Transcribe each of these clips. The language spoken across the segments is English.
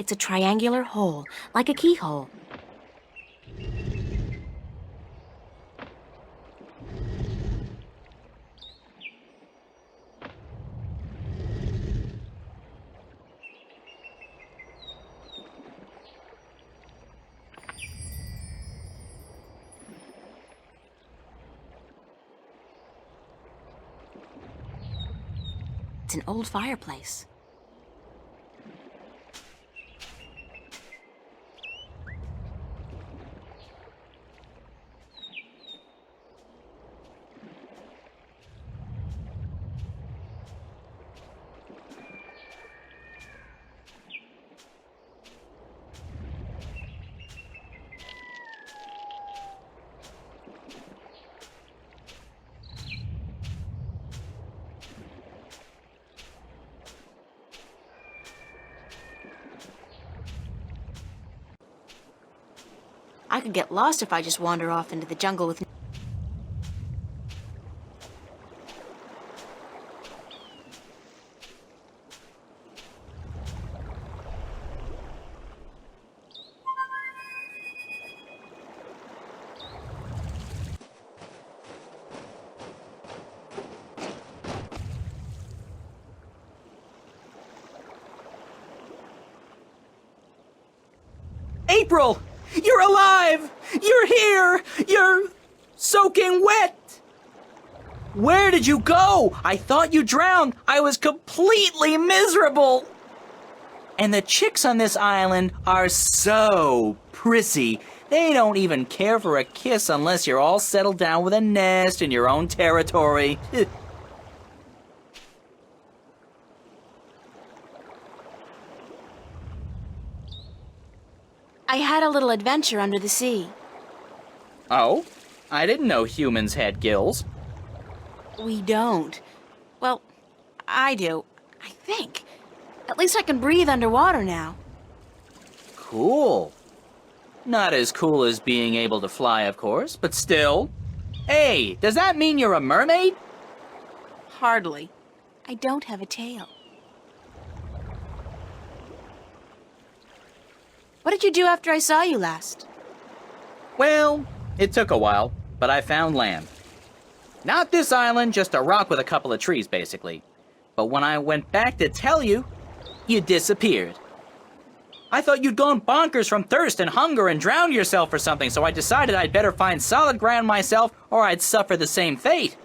It's a triangular hole, like a keyhole. It's an old fireplace. I could get lost if I just wander off into the jungle with... April! You're alive! You're here! You're soaking wet! Where did you go? I thought you drowned. I was completely miserable. And the chicks on this island are so prissy. They don't even care for a kiss unless you're all settled down with a nest in your own territory. I had a little adventure under the sea. Oh? I didn't know humans had gills. We don't. Well, I do, I think. At least I can breathe underwater now. Cool. Not as cool as being able to fly, of course, but still. Hey, does that mean you're a mermaid? Hardly. I don't have a tail. What did you do after I saw you last? Well, it took a while, but I found land. Not this island, just a rock with a couple of trees, basically. But when I went back to tell you, you disappeared. I thought you'd gone bonkers from thirst and hunger and drowned yourself or something, so I decided I'd better find solid ground myself or I'd suffer the same fate.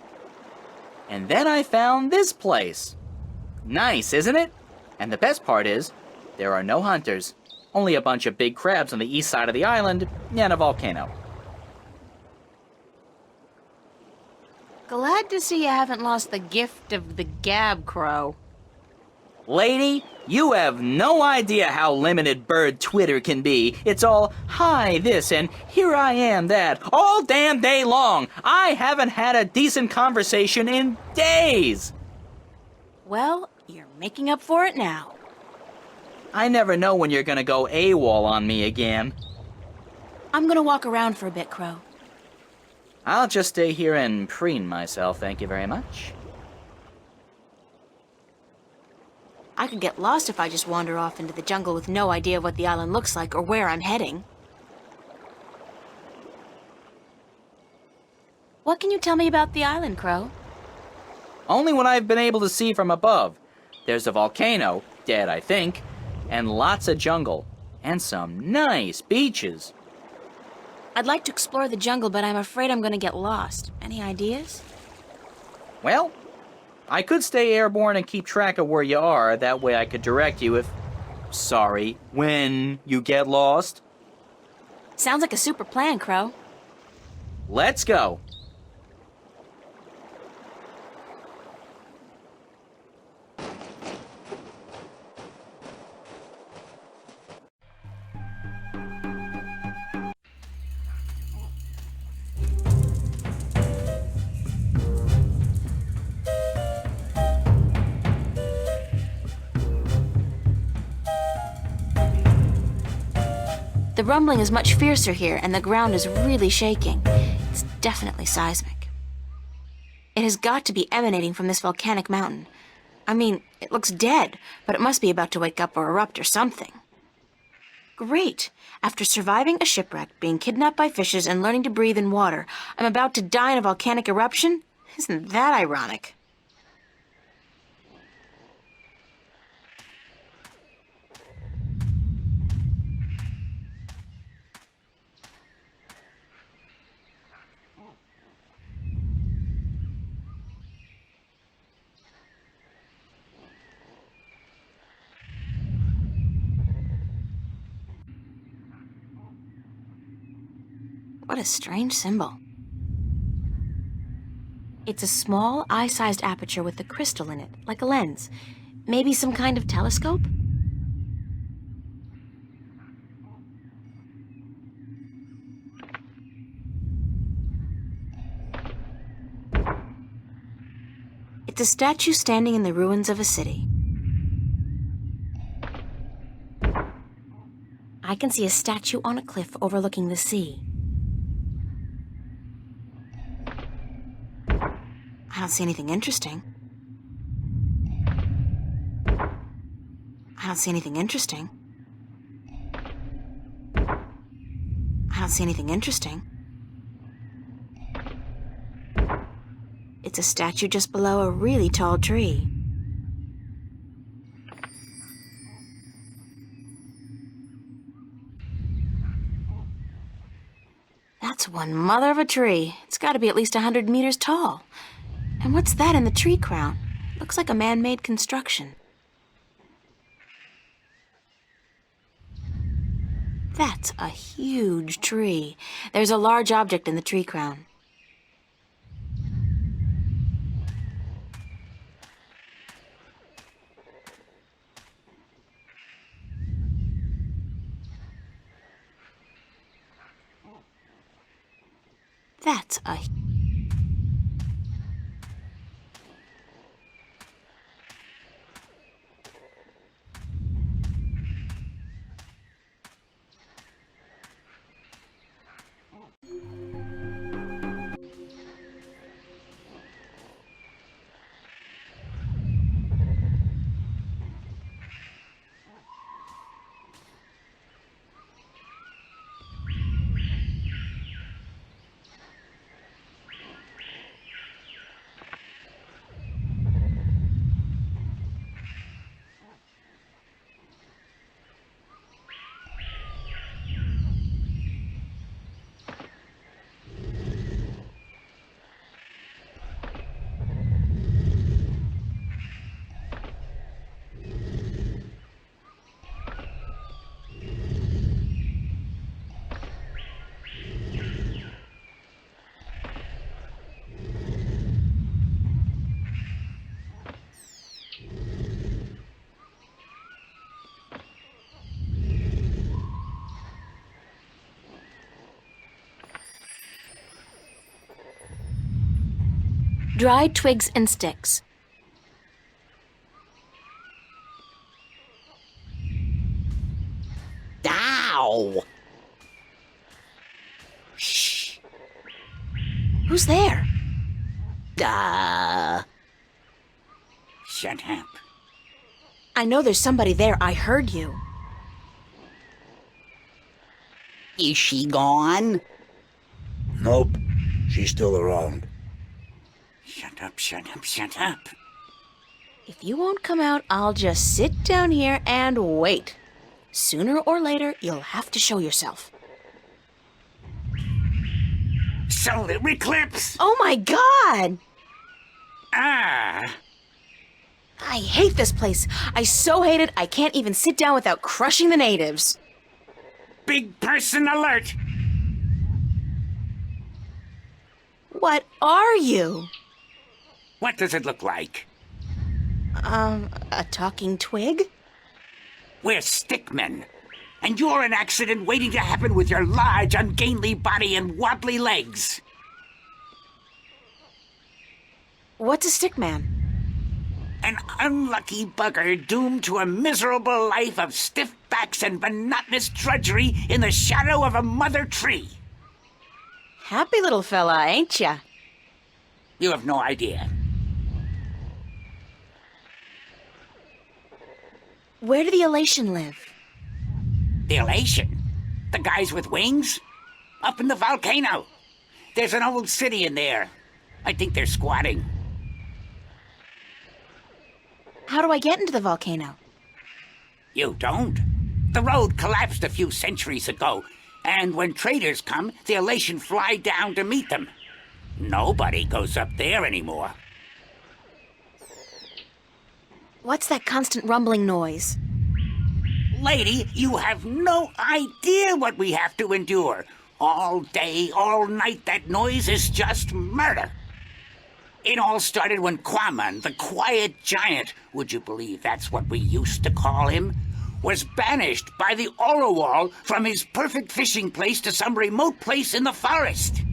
And then I found this place. Nice, isn't it? And the best part is, there are no hunters. Only a bunch of big crabs on the east side of the island and a volcano. Glad to see you haven't lost the gift of the gab, Crow. Lady, you have no idea how limited bird Twitter can be. It's all, hi this and here I am that, all damn day long. I haven't had a decent conversation in days. Well, you're making up for it now. I never know when you're gonna go AWOL on me again. I'm gonna walk around for a bit, Crow. I'll just stay here and preen myself, thank you very much. I could get lost if I just wander off into the jungle with no idea what the island looks like or where I'm heading. What can you tell me about the island, Crow? Only what I've been able to see from above. There's a volcano, dead I think, and lots of jungle, and some nice beaches. I'd like to explore the jungle, but I'm afraid I'm gonna get lost. Any ideas? Well, I could stay airborne and keep track of where you are. That way I could direct you when you get lost. Sounds like a super plan, Crow. Let's go. The rumbling is much fiercer here, and the ground is really shaking. It's definitely seismic. It has got to be emanating from this volcanic mountain. I mean, it looks dead, but it must be about to wake up or erupt or something. Great. After surviving a shipwreck, being kidnapped by fishes, and learning to breathe in water, I'm about to die in a volcanic eruption? Isn't that ironic? What a strange symbol. It's a small, eye-sized aperture with a crystal in it, like a lens. Maybe some kind of telescope? It's a statue standing in the ruins of a city. I can see a statue on a cliff overlooking the sea. I don't see anything interesting. I don't see anything interesting. I don't see anything interesting. It's a statue just below a really tall tree. That's one mother of a tree. It's got to be at least 100 meters tall. And what's that in the tree crown? Looks like a man-made construction. That's a huge tree. There's a large object in the tree crown. That's a... Dried twigs and sticks. Ow! Shh. Who's there? Shut up. I know there's somebody there. I heard you. Is she gone? Nope. She's still around. Shut up, shut up, shut up. If you won't come out, I'll just sit down here and wait. Sooner or later, you'll have to show yourself. Solar eclipse! Oh my God! Ah! I hate this place. I so hate it, I can't even sit down without crushing the natives. Big person alert! What are you? What does it look like? A talking twig? We're stickmen. And you're an accident waiting to happen with your large, ungainly body and wobbly legs. What's a stickman? An unlucky bugger doomed to a miserable life of stiff backs and monotonous drudgery in the shadow of a mother tree. Happy little fella, ain't ya? You have no idea. Where do the Elation live? The Elation? The guys with wings? Up in the volcano. There's an old city in there. I think they're squatting. How do I get into the volcano? You don't. The road collapsed a few centuries ago, and when traders come, the Elation fly down to meet them. Nobody goes up there anymore. What's that constant rumbling noise? Lady, you have no idea what we have to endure. All day, all night, that noise is just murder. It all started when Quaman, the Quiet Giant, would you believe that's what we used to call him, was banished by the Orowal from his perfect fishing place to some remote place in the forest.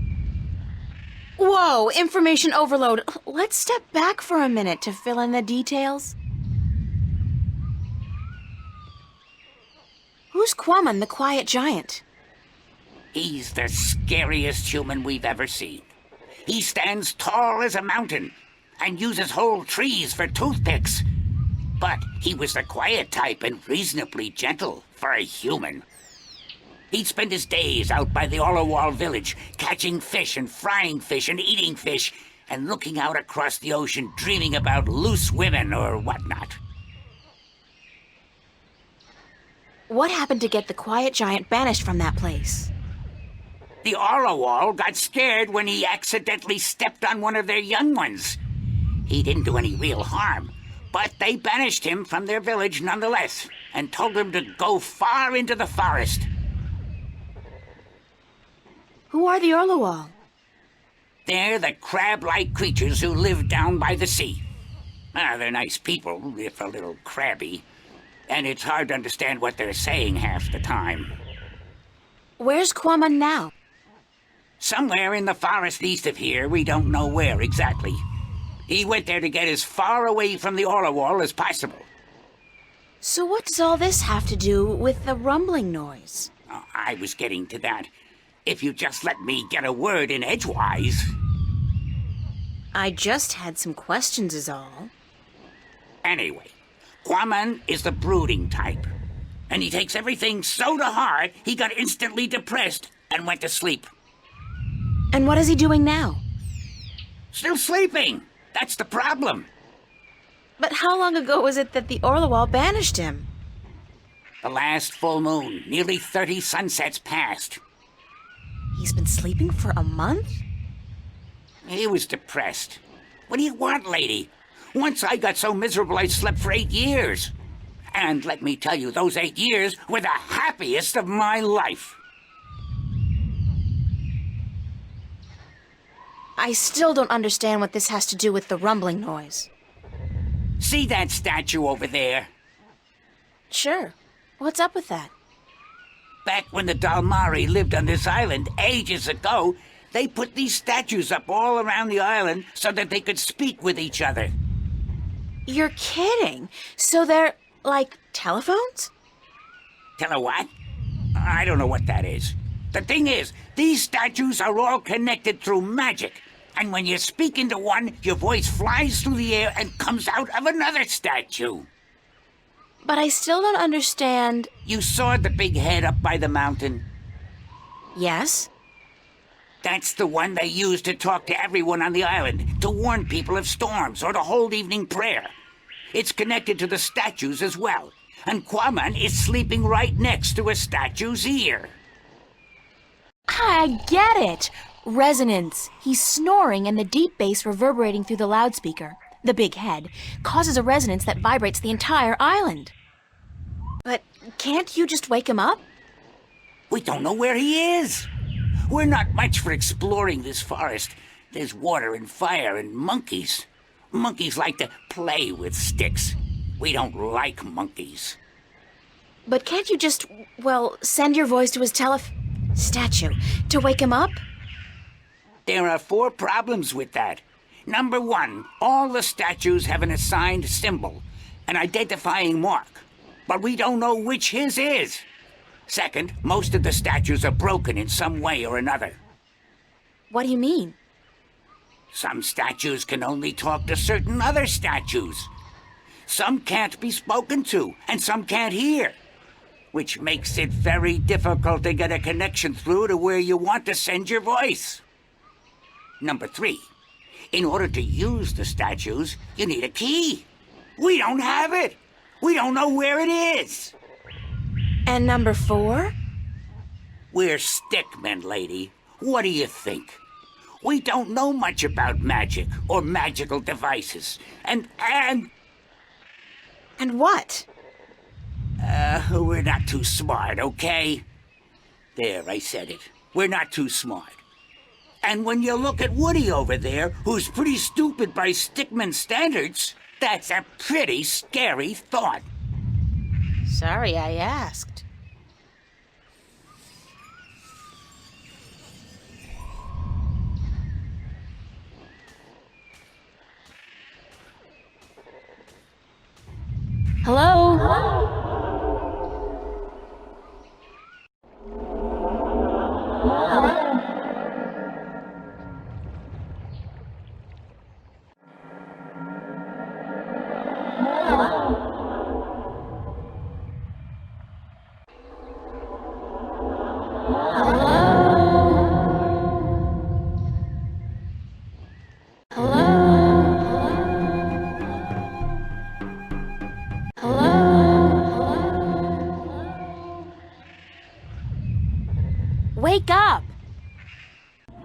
Whoa, information overload. Let's step back for a minute to fill in the details. Who's Quaman, the Quiet Giant? He's the scariest human we've ever seen. He stands tall as a mountain and uses whole trees for toothpicks. But he was the quiet type and reasonably gentle for a human. He'd spend his days out by the Orowal village, catching fish and frying fish and eating fish, and looking out across the ocean, dreaming about loose women or whatnot. What happened to get the Quiet Giant banished from that place? The Orowal got scared when he accidentally stepped on one of their young ones. He didn't do any real harm, but they banished him from their village nonetheless, and told him to go far into the forest. Who are the Orowal? They're the crab-like creatures who live down by the sea. They're nice people, if a little crabby, and it's hard to understand what they're saying half the time. Where's Quaman now? Somewhere in the forest east of here, we don't know where exactly. He went there to get as far away from the Orowal as possible. So what does all this have to do with the rumbling noise? Oh, I was getting to that. If you just let me get a word in edgewise. I just had some questions is all. Anyway, Quaman is the brooding type. And he takes everything so to heart, he got instantly depressed and went to sleep. And what is he doing now? Still sleeping. That's the problem. But how long ago was it that the Orowal banished him? The last full moon, nearly 30 sunsets passed. He's been sleeping for a month? He was depressed. What do you want, lady? Once I got so miserable I slept for 8 years. And let me tell you, those 8 years were the happiest of my life. I still don't understand what this has to do with the rumbling noise. See that statue over there? Sure. What's up with that? Back when the Dalmari lived on this island ages ago, they put these statues up all around the island so that they could speak with each other. You're kidding. So they're like telephones? Tell her what? I don't know what that is. The thing is, these statues are all connected through magic. And when you speak into one, your voice flies through the air and comes out of another statue. But I still don't understand. You saw the big head up by the mountain? Yes? That's the one they use to talk to everyone on the island, to warn people of storms or to hold evening prayer. It's connected to the statues as well, and Quaman is sleeping right next to a statue's ear. I get it! Resonance. He's snoring and the deep bass reverberating through the loudspeaker, the big head, causes a resonance that vibrates the entire island. But can't you just wake him up? We don't know where he is. We're not much for exploring this forest. There's water and fire and monkeys. Monkeys like to play with sticks. We don't like monkeys. But can't you just, well, send your voice to his statue to wake him up? There are 4 problems with that. Number 1, all the statues have an assigned symbol, an identifying mark, but we don't know which his is. Second, most of the statues are broken in some way or another. What do you mean? Some statues can only talk to certain other statues. Some can't be spoken to, and some can't hear. which makes it very difficult to get a connection through to where you want to send your voice. Number 3, in order to use the statues, you need a key. We don't have it. We don't know where it is. And number 4? We're stickmen, lady. What do you think? We don't know much about magic or magical devices. And And what? we're not too smart, okay? There, I said it. We're not too smart. And when you look at Woody over there, who's pretty stupid by stickman standards, that's a pretty scary thought. Sorry I asked. Hello? Wake up!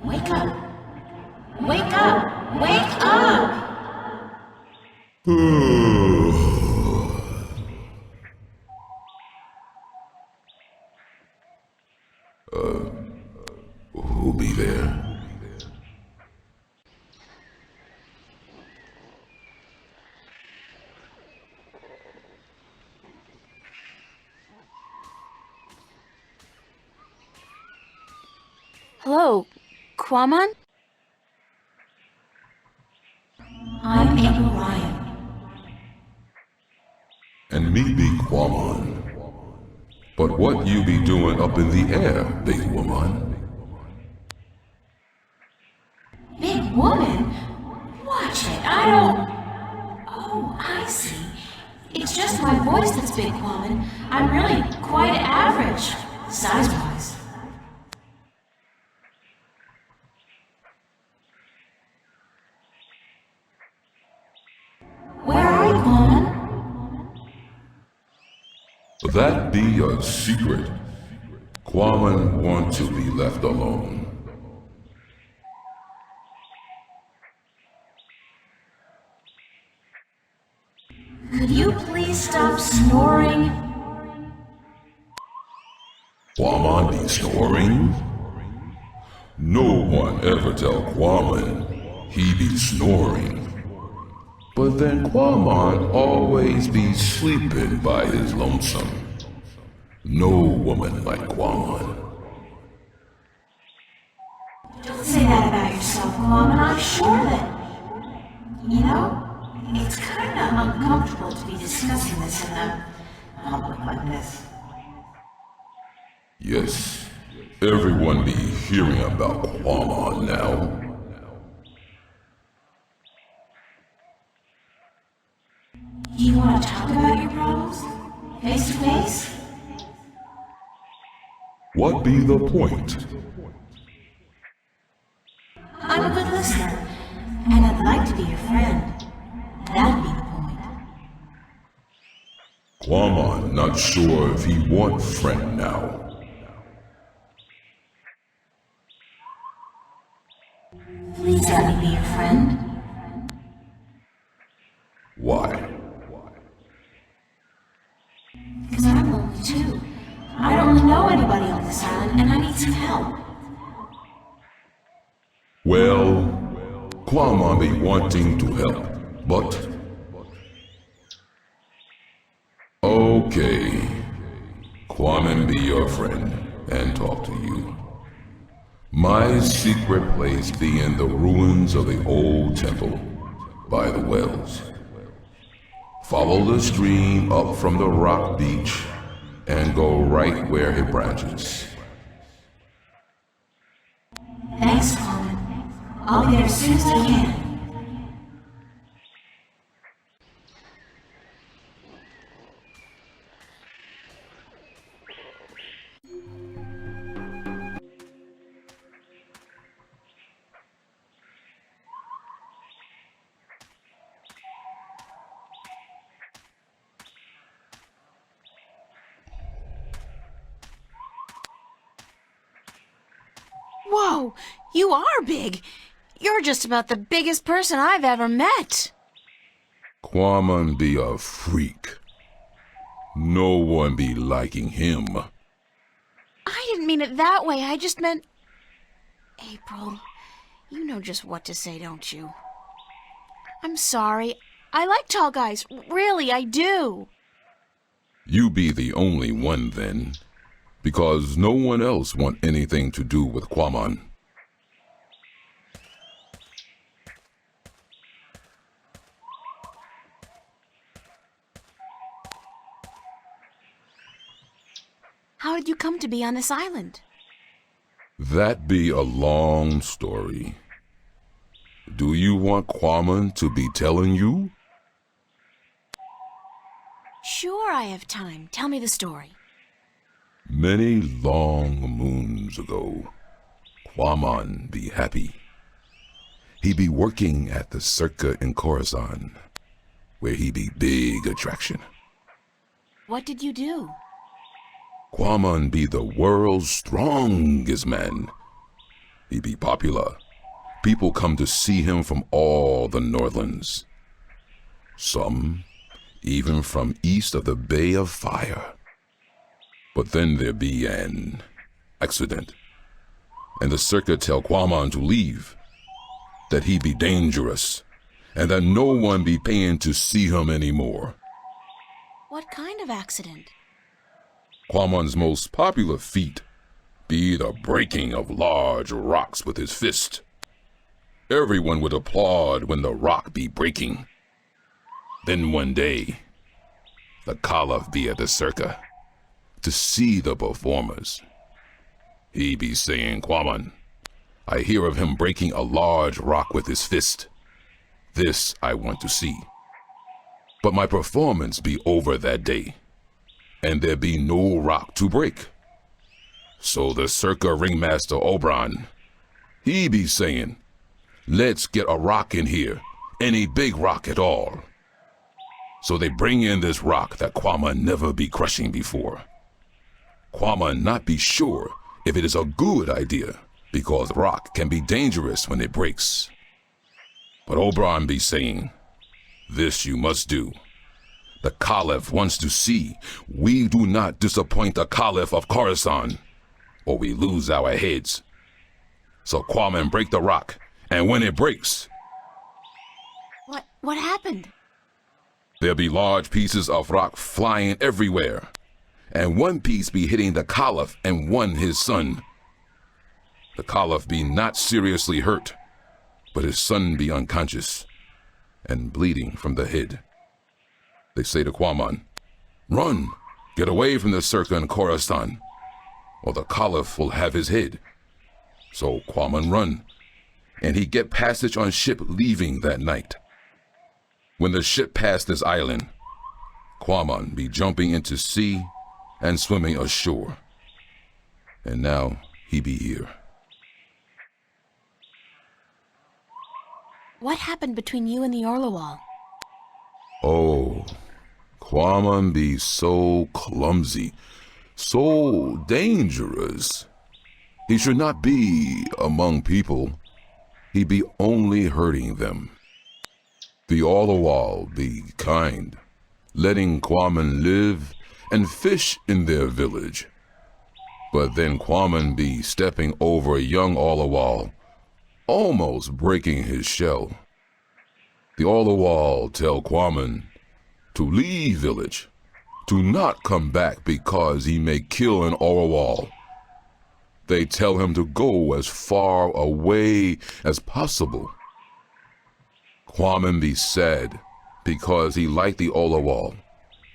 Wake up! Wake up! Wake up! Who'll be there? Hello, Quamon? I'm April Ryan. And me be Quamon. But what you be doing up in the air, big woman? Big woman? Watch it, I don't... Oh, I see. It's just my voice that's big, Quamon. I'm really quite average, size-wise. Where are you, Quamon? That be a secret. Quamon want to be left alone. Could you please stop snoring? Quamon be snoring? No one ever tell Quamon he be snoring. But then Quamon always be sleeping by his lonesome. No woman like Quamon. Don't say that about yourself, Quamon. I'm sure that... You know, it's kind of uncomfortable to be discussing this in a public like this. Yes, everyone be hearing about Quamon now. Do you want to talk about your problems? Face to face? What be the point? I'm a good listener, and I'd like to be your friend. That'd be the point. Quamon not sure if he want friend now. Please let me be your friend. Why? Because I'm lonely too. I don't really know anybody on this island, and I need some help. Well, Quamon be wanting to help, but... Okay. Quamon be your friend and talk to you. My secret place be in the ruins of the old temple by the wells. Follow the stream up from the rock beach and go right where it branches. Thanks, Quamon. I'll be there as soon as I can. Whoa, you are big. You're just about the biggest person I've ever met. Quamon be a freak. No one be liking him. I didn't mean it that way. I just meant... April, you know just what to say, don't you? I'm sorry. I like tall guys. Really, I do. You be the only one then, because no one else want anything to do with Quamon. How did you come to be on this island? That be a long story. Do you want Quamon to be telling you? Sure, I have time. Tell me the story. Many long moons ago, Quamon be happy. He be working at the circa in Coruscant, where he be big attraction. What did you do? Quamon be the world's strongest man. He be popular. People come to see him from all the Northlands. Some even from east of the Bay of Fire. But then there be an accident, and the circa tell Quamon to leave, that he be dangerous, and that no one be paying to see him anymore. What kind of accident? Quamon's most popular feat be the breaking of large rocks with his fist. Everyone would applaud when the rock be breaking. Then one day, the Caliph be at the circa to see the performers. He be saying, Quamon, I hear of him breaking a large rock with his fist. This I want to see. But my performance be over that day, and there be no rock to break. So the circa ringmaster Oberon, he be saying, let's get a rock in here, any big rock at all. So they bring in this rock that Quamon never be crushing before. Quamon not be sure if it is a good idea, because rock can be dangerous when it breaks. But Oberon be saying, this you must do. The Caliph wants to see we do not disappoint the Caliph of Coruscant, or we lose our heads. So Quamon break the rock, and when it breaks, What happened? there be large pieces of rock flying everywhere, and one piece be hitting the Caliph and one his son. The Caliph be not seriously hurt, but his son be unconscious and bleeding from the head. They say to Quamon, run, get away from the circa in Coruscant, or the Caliph will have his head. So Quamon run, and he get passage on ship leaving that night. When the ship passed this island, Quamon be jumping into sea and swimming ashore. And now he be here. What happened between you and the Orlawal? Oh, Quamon be so clumsy, so dangerous. He should not be among people. He be only hurting them. The Orlawal be kind, letting Quamon live and fish in their village. But then Quamon be stepping over a young Orlawal, almost breaking his shell. The Orlawal tell Quamon to leave village, to not come back because he may kill an Orlawal. They tell him to go as far away as possible. Quamon be sad because he liked the Orlawal,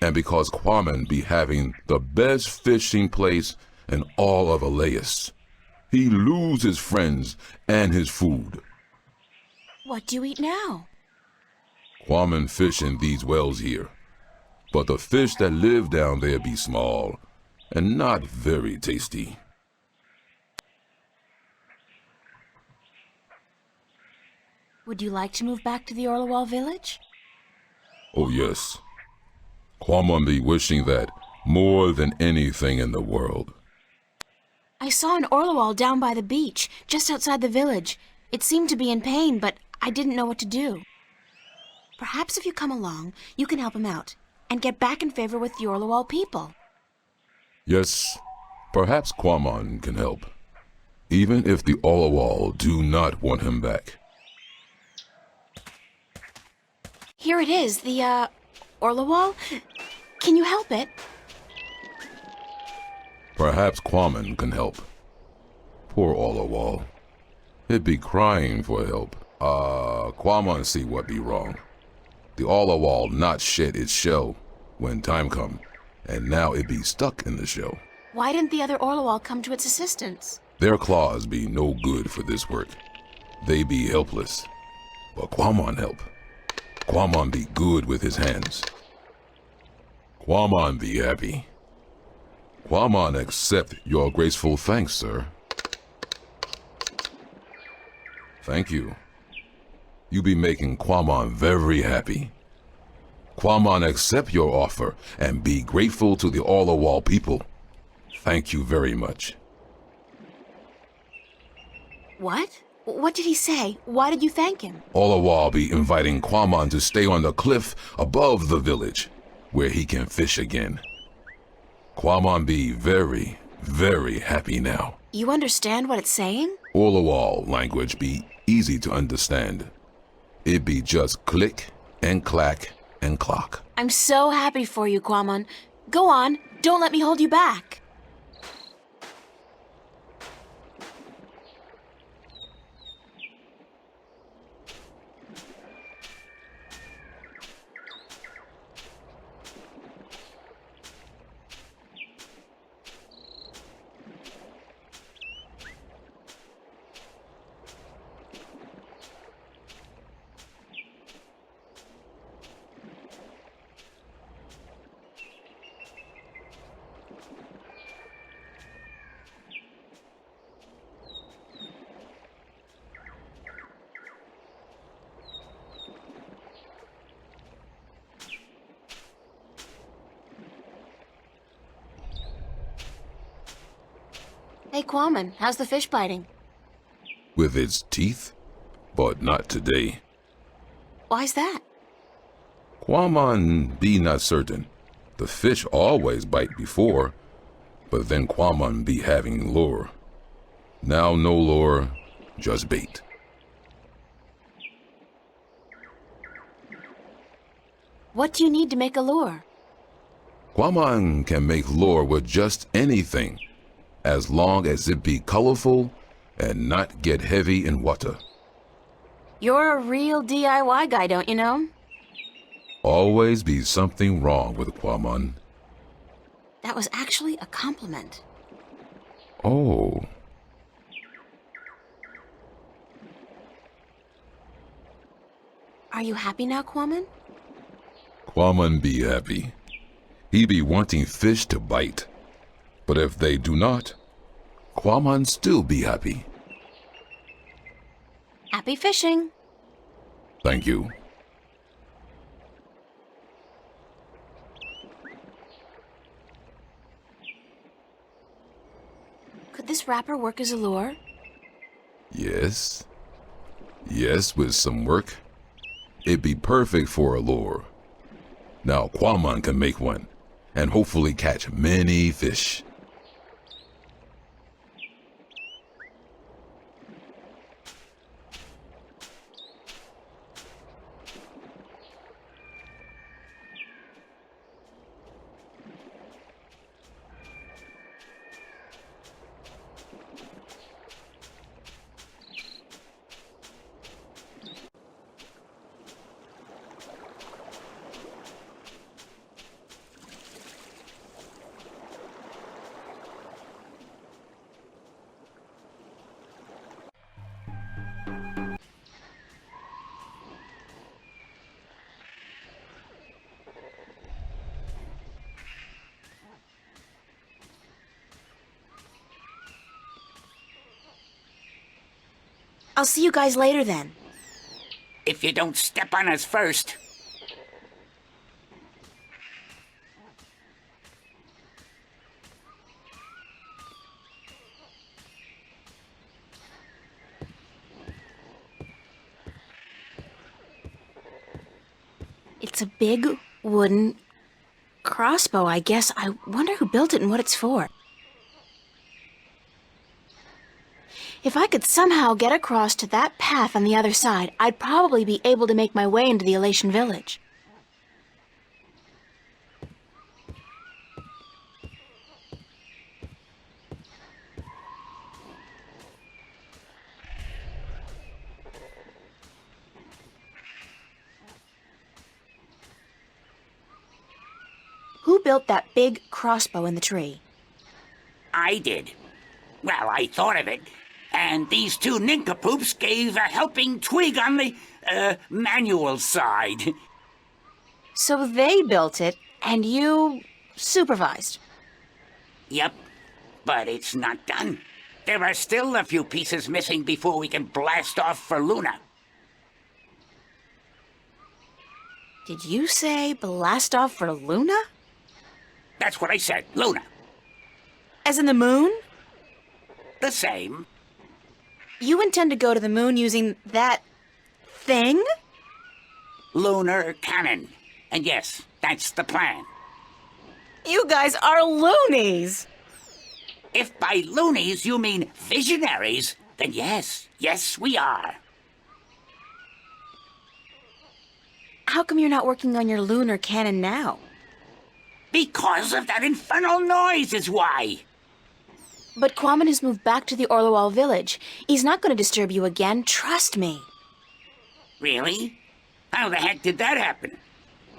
and because Quamon be having the best fishing place in all of Elias. He lose his friends and his food. What do you eat now? Quamon fish in these wells here, but the fish that live down there be small and not very tasty. Would you like to move back to the Orlawal village? Oh yes, Quamon be wishing that more than anything in the world. I saw an Orlawal down by the beach, just outside the village. It seemed to be in pain, but I didn't know what to do. Perhaps if you come along, you can help him out and get back in favor with the Orlawal people. Yes, perhaps Quamon can help, even if the Orlawal do not want him back. Here it is, the, Orlawal. Can you help it? Perhaps Quamon can help. Poor Orlawal. It be crying for help. Quamon see what be wrong. The Orlawal not shed its shell when time come, and now it be stuck in the shell. Why didn't the other Orlawal come to its assistance? Their claws be no good for this work. They be helpless. But Quamon help. Quamon be good with his hands. Quamon be happy. Quamon accept your graceful thanks, sir. Thank you. You be making Quamon very happy. Quamon accept your offer and be grateful to the Orlawal people. Thank you very much. What? What did he say? Why did you thank him? Orlawal be inviting Quamon to stay on the cliff above the village, where he can fish again. Quamon be very, very happy now. You understand what it's saying? Orlawal language be easy to understand. It be just click and clack and clock. I'm so happy for you, Quamon. Go on, don't let me hold you back. Hey, Quamon, how's the fish biting? With its teeth, but not today. Why's that? Quamon be not certain. The fish always bite before, but then Quamon be having lure. Now no lure, just bait. What do you need to make a lure? Quamon can make lure with just anything, as long as it be colorful and not get heavy in water. You're a real DIY guy, don't you know? Always be something wrong with Quamon. That was actually a compliment. Oh. Are you happy now, Quamon? Quamon be happy. He be wanting fish to bite. But if they do not, Quamon still be happy. Happy fishing. Thank you. Could this wrapper work as a lure? Yes. Yes, with some work. It'd be perfect for a lure. Now Quamon can make one, and hopefully catch many fish. I'll see you guys later then. If you don't step on us first. It's a big wooden crossbow, I guess. I wonder who built it and what it's for. If I could somehow get across to that path on the other side, I'd probably be able to make my way into the Elation village. Who built that big crossbow in the tree? I did. Well, I thought of it. And these two nincompoops gave a helping twig on the, manual side. So they built it, and you supervised. Yep, but it's not done. There are still a few pieces missing before we can blast off for Luna. Did you say blast off for Luna? That's what I said, Luna. As in the moon? The same. You intend to go to the moon using that thing? Lunar cannon. And yes, that's the plan. You guys are loonies! If by loonies you mean visionaries, then yes, we are. How come you're not working on your lunar cannon now? Because of that infernal noise is why. But Kwame has moved back to the Orlowal village. He's not going to disturb you again, trust me. Really? How the heck did that happen?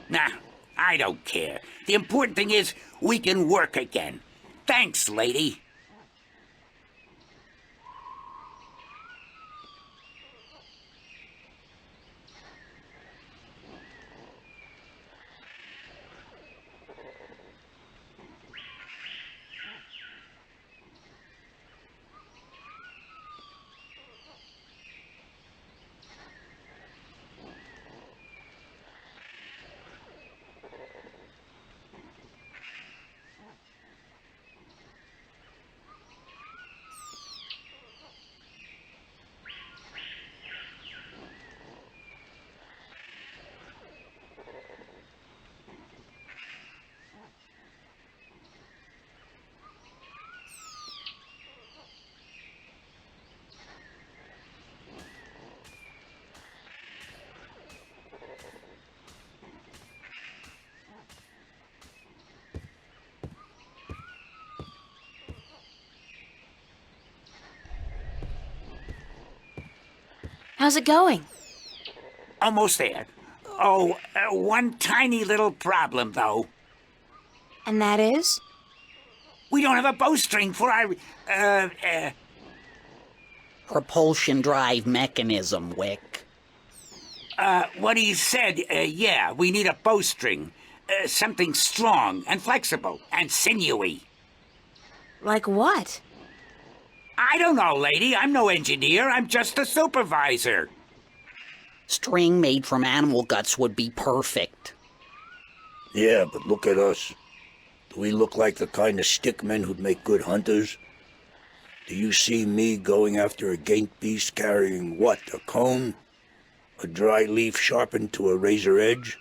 Nah, I don't care. The important thing is we can work again. Thanks, lady. How's it going? Almost there. Oh, one tiny little problem, though. And that is? We don't have a bowstring for our, Propulsion drive mechanism, Wick. what he said, yeah, we need a bowstring. Something strong and flexible and sinewy. Like what? I don't know, lady. I'm no engineer. I'm just a supervisor. String made from animal guts would be perfect. Yeah, but look at us. Do we look like the kind of stickmen who'd make good hunters? Do you see me going after a gaint beast carrying what, a cone? A dry leaf sharpened to a razor edge?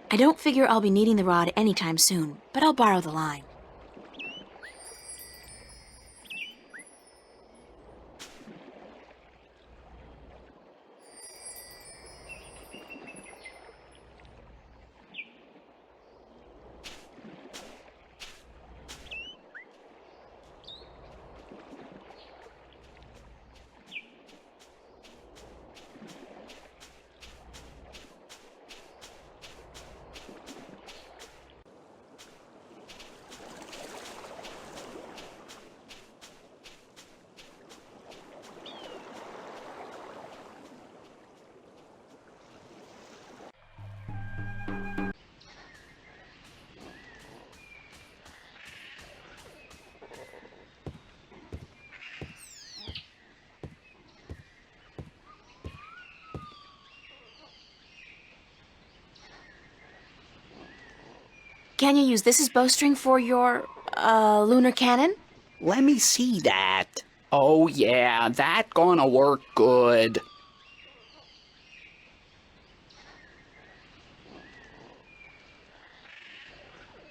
I don't figure I'll be needing the rod anytime soon, but I'll borrow the line. Can you use this as bowstring for your, lunar cannon? Let me see that. Oh yeah, that gonna work good.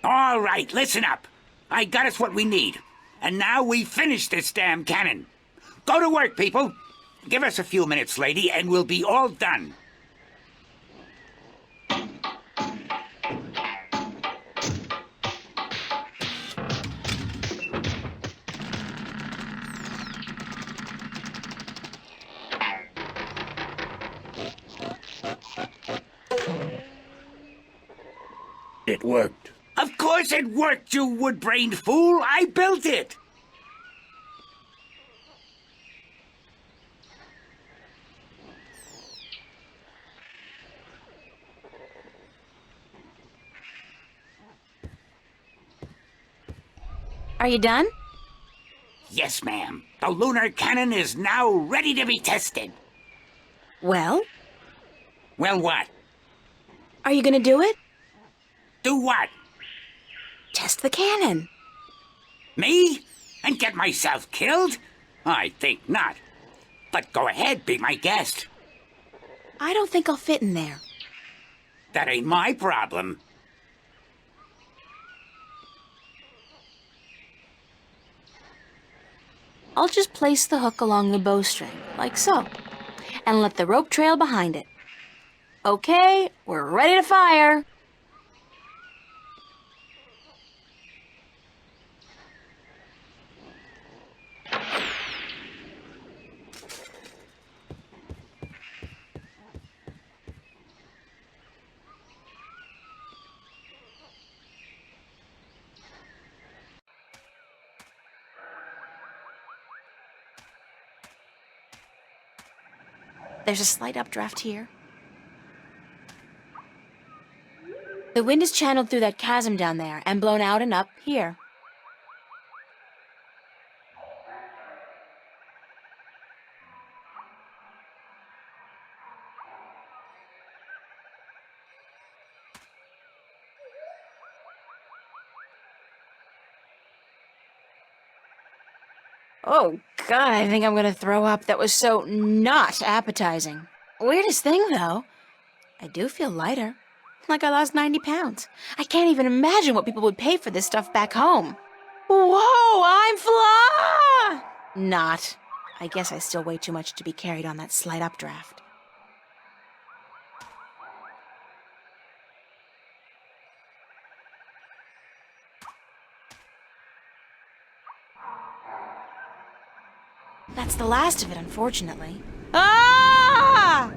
All right, listen up. I got us what we need. And now we finish this damn cannon. Go to work, people. Give us a few minutes, lady, and we'll be all done. It worked. Of course it worked, you wood-brained fool. I built it. Are you done? Yes, ma'am. The lunar cannon is now ready to be tested. Well, Well, what? are you gonna do it? Do what? Test the cannon. Me? And get myself killed? I think not. But go ahead, be my guest. I don't think I'll fit in there. That ain't my problem. I'll just place the hook along the bowstring, like so, and let the rope trail behind it. Okay, we're ready to fire. There's a slight updraft here. The wind is channeled through that chasm down there and blown out and up here. Oh, God, I think I'm gonna throw up. That was so not appetizing. Weirdest thing, though, I do feel lighter. Like I lost 90 pounds. I can't even imagine what people would pay for this stuff back home. Whoa, I'm fly! Not. I guess I still weigh too much to be carried on that slight updraft. That's the last of it, unfortunately. Ah!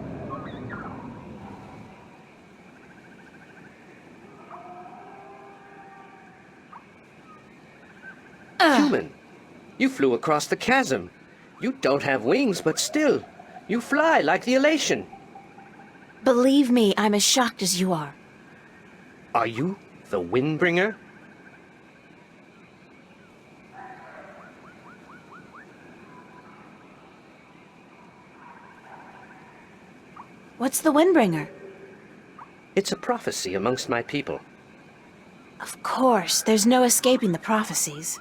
Human, you flew across the chasm. You don't have wings, but still, you fly like the elation. Believe me, I'm as shocked as you are. Are you the Windbringer? What's the Windbringer? It's a prophecy amongst my people. Of course, there's no escaping the prophecies.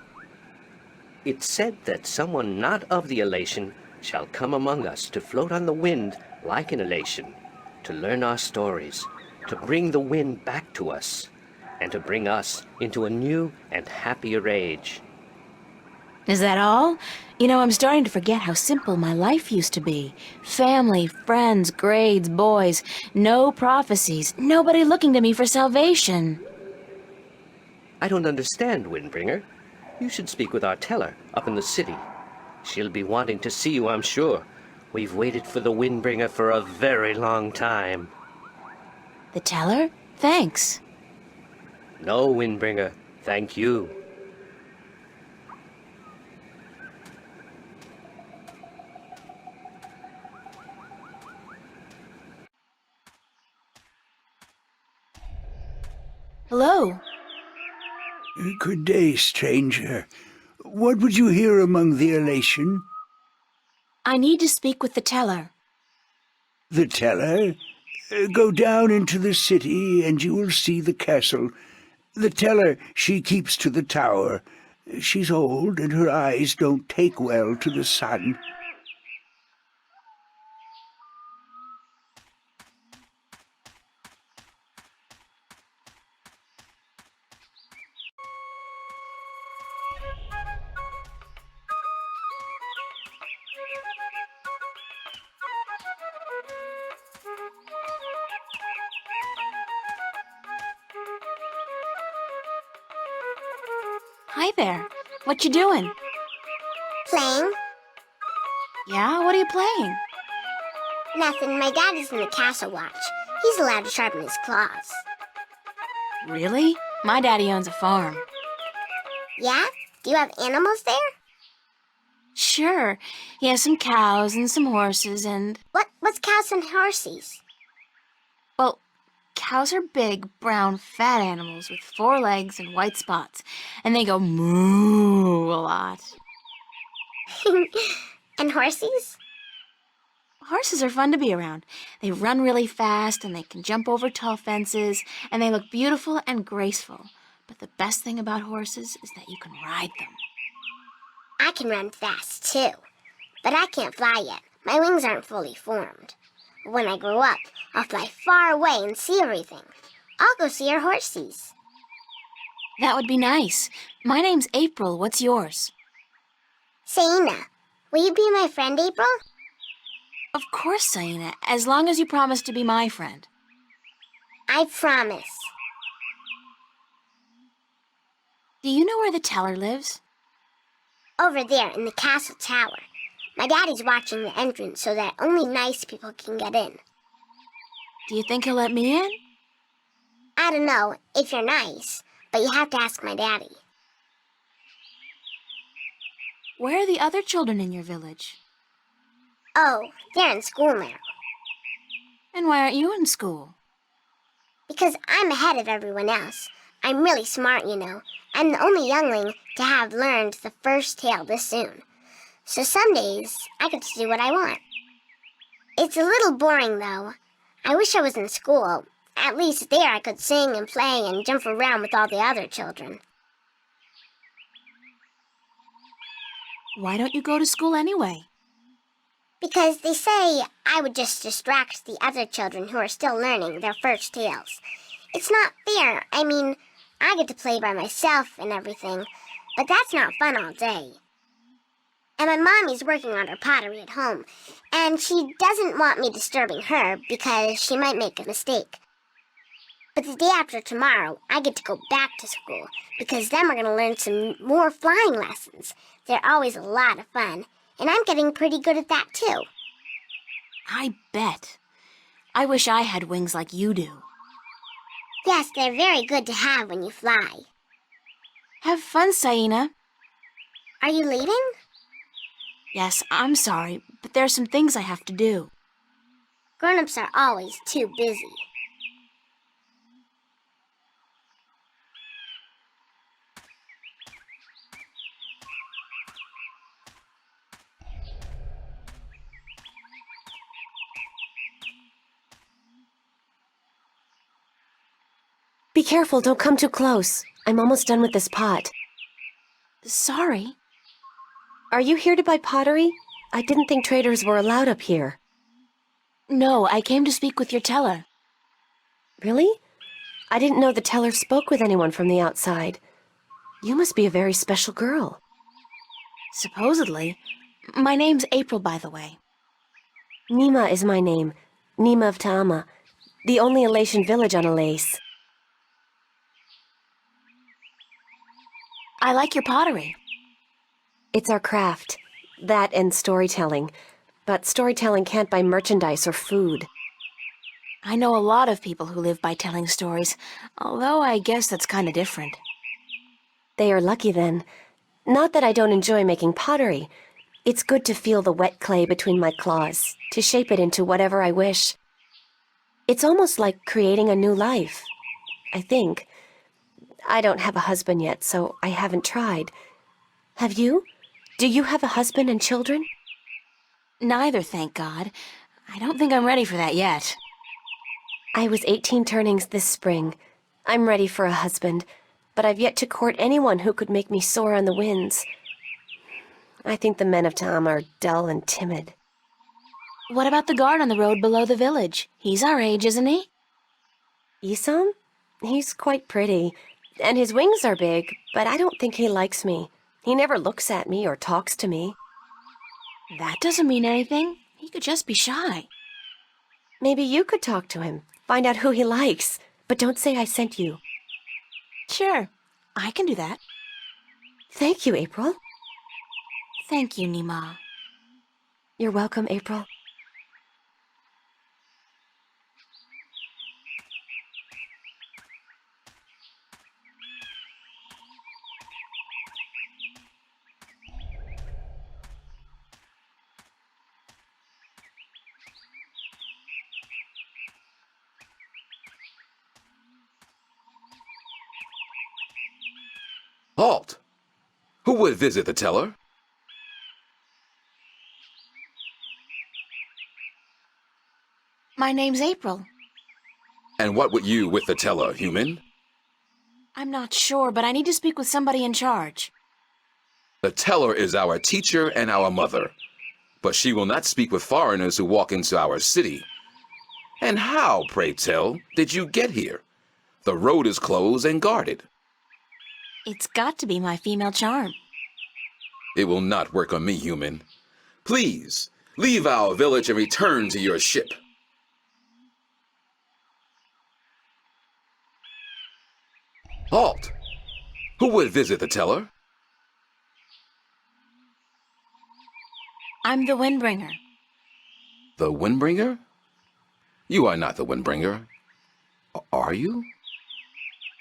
It's said that someone not of the elation shall come among us to float on the wind like an elation, to learn our stories, to bring the wind back to us, and to bring us into a new and happier age. Is that all? You know, I'm starting to forget how simple my life used to be. Family, friends, grades, boys, no prophecies, nobody looking to me for salvation. I don't understand, Windbringer. You should speak with our teller up in the city. She'll be wanting to see you, I'm sure. We've waited for the Windbringer for a very long time. The teller? Thanks. No, Windbringer, thank you. Hello. Good day, stranger. What would you hear among the elation? I need to speak with the teller. The teller? Go down into the city and you will see the castle. The teller she keeps to the tower. She's old, and her eyes don't take well to the sun. Hi there. What you doing? Playing? Yeah, what are you playing? Nothing. My dad is in the castle watch. He's allowed to sharpen his claws. Really? My daddy owns a farm. Yeah? Do you have animals there? Sure. He has some cows and some horses and... What's cows and horses? Well, cows are big, brown, fat animals with 4 legs and white spots, and they go moo a lot. And horses? Horses are fun to be around. They run really fast, and they can jump over tall fences, and they look beautiful and graceful. But the best thing about horses is that you can ride them. I can run fast, too. But I can't fly yet. My wings aren't fully formed. When I grow up, I'll fly far away and see everything. I'll go see our horses. That would be nice. My name's April. What's yours? Saina, will you be my friend, April? Of course, Saina, as long as you promise to be my friend. I promise. Do you know where the teller lives? Over there in the castle tower. My daddy's watching the entrance so that only nice people can get in. Do you think he'll let me in? I don't know if you're nice, but you have to ask my daddy. Where are the other children in your village? Oh, they're in school now. And why aren't you in school? Because I'm ahead of everyone else. I'm really smart, you know. I'm the only youngling to have learned the first tale this soon. So some days, I get to do what I want. It's a little boring, though. I wish I was in school. At least there I could sing and play and jump around with all the other children. Why don't you go to school anyway? Because they say I would just distract the other children who are still learning their first tales. It's not fair. I mean, I get to play by myself and everything, but that's not fun all day. And my mommy's working on her pottery at home, and she doesn't want me disturbing her because she might make a mistake. But the day after tomorrow, I get to go back to school, because then we're going to learn some more flying lessons. They're always a lot of fun, and I'm getting pretty good at that too. I bet. I wish I had wings like you do. Yes, they're very good to have when you fly. Have fun, Saina. Are you leaving? Yes, I'm sorry, but there are some things I have to do. Grown-ups are always too busy. Be careful, don't come too close. I'm almost done with this pot. Sorry. Are you here to buy pottery? I didn't think traders were allowed up here. No, I came to speak with your teller. Really? I didn't know the teller spoke with anyone from the outside. You must be a very special girl. Supposedly. My name's April, by the way. Nima is my name. Nima of Ta'ama, the only Elation village on Alace. I like your pottery. It's our craft. That and storytelling. But storytelling can't buy merchandise or food. I know a lot of people who live by telling stories, although I guess that's kind of different. They are lucky then. Not that I don't enjoy making pottery. It's good to feel the wet clay between my claws, to shape it into whatever I wish. It's almost like creating a new life, I think. I don't have a husband yet, so I haven't tried. Have you? Do you have a husband and children? Neither, thank God. I don't think I'm ready for that yet. I was 18 turnings this spring. I'm ready for a husband. but I've yet to court anyone who could make me soar on the winds. I think the men of Tam are dull and timid. What about the guard on the road below the village? He's our age, isn't he? Isom? He's quite pretty, and his wings are big, but I don't think he likes me. He never looks at me or talks to me. That doesn't mean anything. He could just be shy. Maybe you could talk to him, find out who he likes, but don't say I sent you. Sure, I can do that. Thank you, April. Thank you, Nima. You're welcome, April. Halt! Who would visit the teller? My name's April. And what would you with the teller, human? I'm not sure, but I need to speak with somebody in charge. The teller is our teacher and our mother, but she will not speak with foreigners who walk into our city. And how, pray tell, did you get here? The road is closed and guarded. It's got to be my female charm. It will not work on me, human. Please, leave our village and return to your ship. Halt! Who would visit the teller? I'm the Windbringer. The Windbringer? You are not the Windbringer. Are you?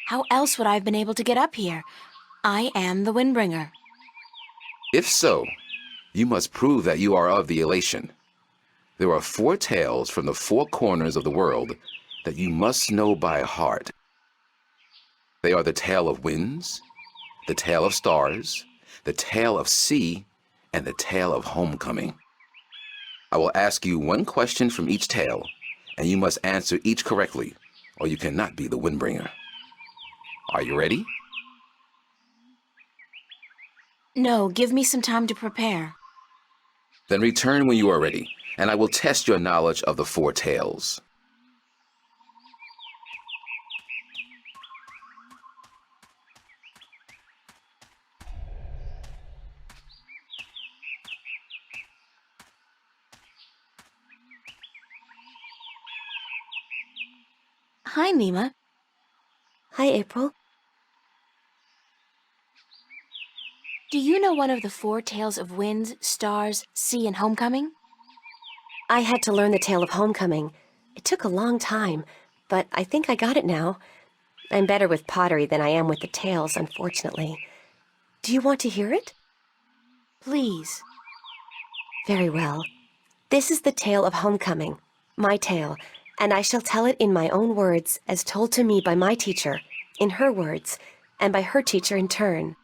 How else would I have been able to get up here? I am the Windbringer. If so, you must prove that you are of the Elation. There are 4 tales from the 4 corners of the world that you must know by heart. They are the tale of winds, the tale of stars, the tale of sea, and the tale of homecoming. I will ask you 1 question from each tale, and you must answer each correctly, or you cannot be the Windbringer. Are you ready? No, give me some time to prepare. Then return when you are ready, and I will test your knowledge of the 4 tales. Hi, Nima. Hi, April. Do you know one of the 4 tales of winds, stars, sea, and homecoming? I had to learn the tale of homecoming. It took a long time, but I think I got it now. I'm better with pottery than I am with the tales, unfortunately. Do you want to hear it? Please. Very well. This is the tale of homecoming, my tale, and I shall tell it in my own words as told to me by my teacher, in her words, and by her teacher in turn.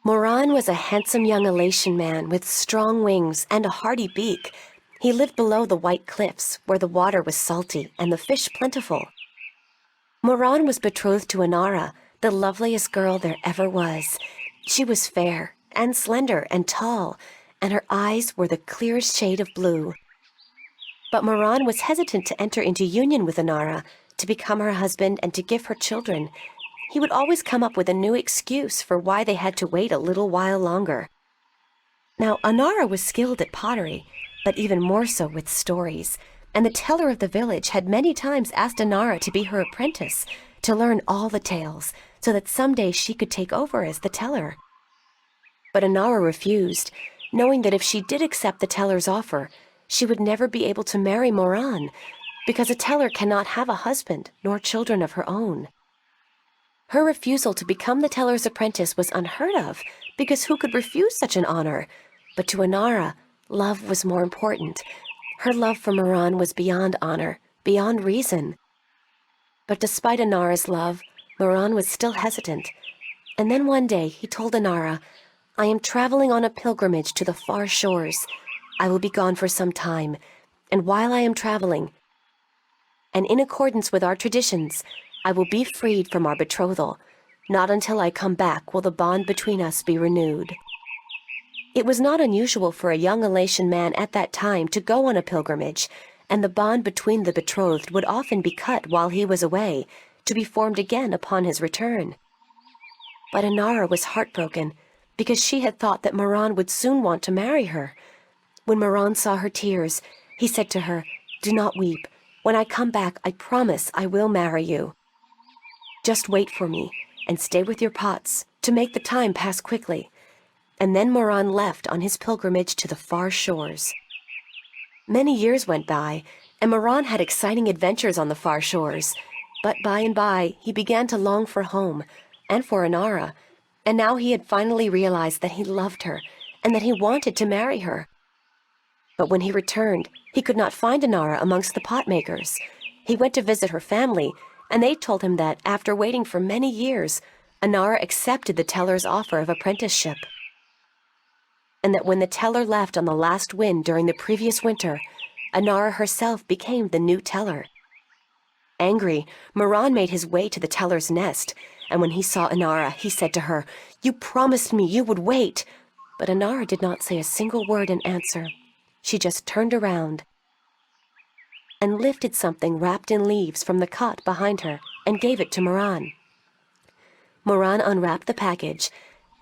Moran was a handsome young Elation man with strong wings and a hardy beak. He lived below the white cliffs, where the water was salty and the fish plentiful. Moran was betrothed to Inara, the loveliest girl there ever was. She was fair and slender and tall, and her eyes were the clearest shade of blue. But Moran was hesitant to enter into union with Inara, to become her husband and to give her children. He would always come up with a new excuse for why they had to wait a little while longer. Now, Inara was skilled at pottery, but even more so with stories, and the teller of the village had many times asked Inara to be her apprentice, to learn all the tales, so that someday she could take over as the teller. But Inara refused, knowing that if she did accept the teller's offer, she would never be able to marry Moran, because a teller cannot have a husband nor children of her own. Her refusal to become the teller's apprentice was unheard of, because who could refuse such an honor? But to Inara, love was more important. Her love for Moran was beyond honor, beyond reason. But despite Inara's love, Moran was still hesitant. And then one day he told Inara, "I am traveling on a pilgrimage to the far shores. I will be gone for some time, and while I am traveling, and in accordance with our traditions, I will be freed from our betrothal. Not until I come back will the bond between us be renewed. It was not unusual for a young Elation man at that time to go on a pilgrimage, and the bond between the betrothed would often be cut while he was away, to be formed again upon his return. But Inara was heartbroken, because she had thought that Moran would soon want to marry her. When Moran saw her tears, he said to her, "Do not weep. When I come back, I promise I will marry you. Just wait for me, and stay with your pots, to make the time pass quickly." And then Moran left on his pilgrimage to the far shores. Many years went by, and Moran had exciting adventures on the far shores. But by and by, he began to long for home, and for Inara, and now he had finally realized that he loved her, and that he wanted to marry her. But when he returned, he could not find Inara amongst the pot makers. He went to visit her family, and they told him that, after waiting for many years, Inara accepted the teller's offer of apprenticeship. And that when the teller left on the last wind during the previous winter, Inara herself became the new teller. Angry, Moran made his way to the teller's nest, and when he saw Inara, he said to her, "You promised me you would wait." But Inara did not say a single word in answer. She just turned around and lifted something wrapped in leaves from the cot behind her and gave it to Moran. Moran unwrapped the package,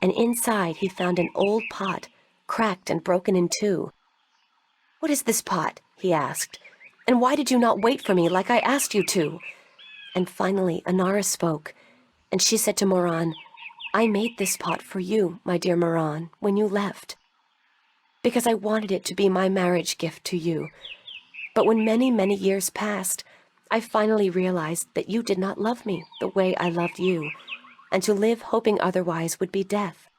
and inside he found an old pot, cracked and broken in two. "What is this pot?" he asked. "And why did you not wait for me like I asked you to?" And finally Inara spoke, and she said to Moran, "I made this pot for you, my dear Moran, when you left, because I wanted it to be my marriage gift to you. But when many, many years passed, I finally realized that you did not love me the way I loved you, and to live hoping otherwise would be death."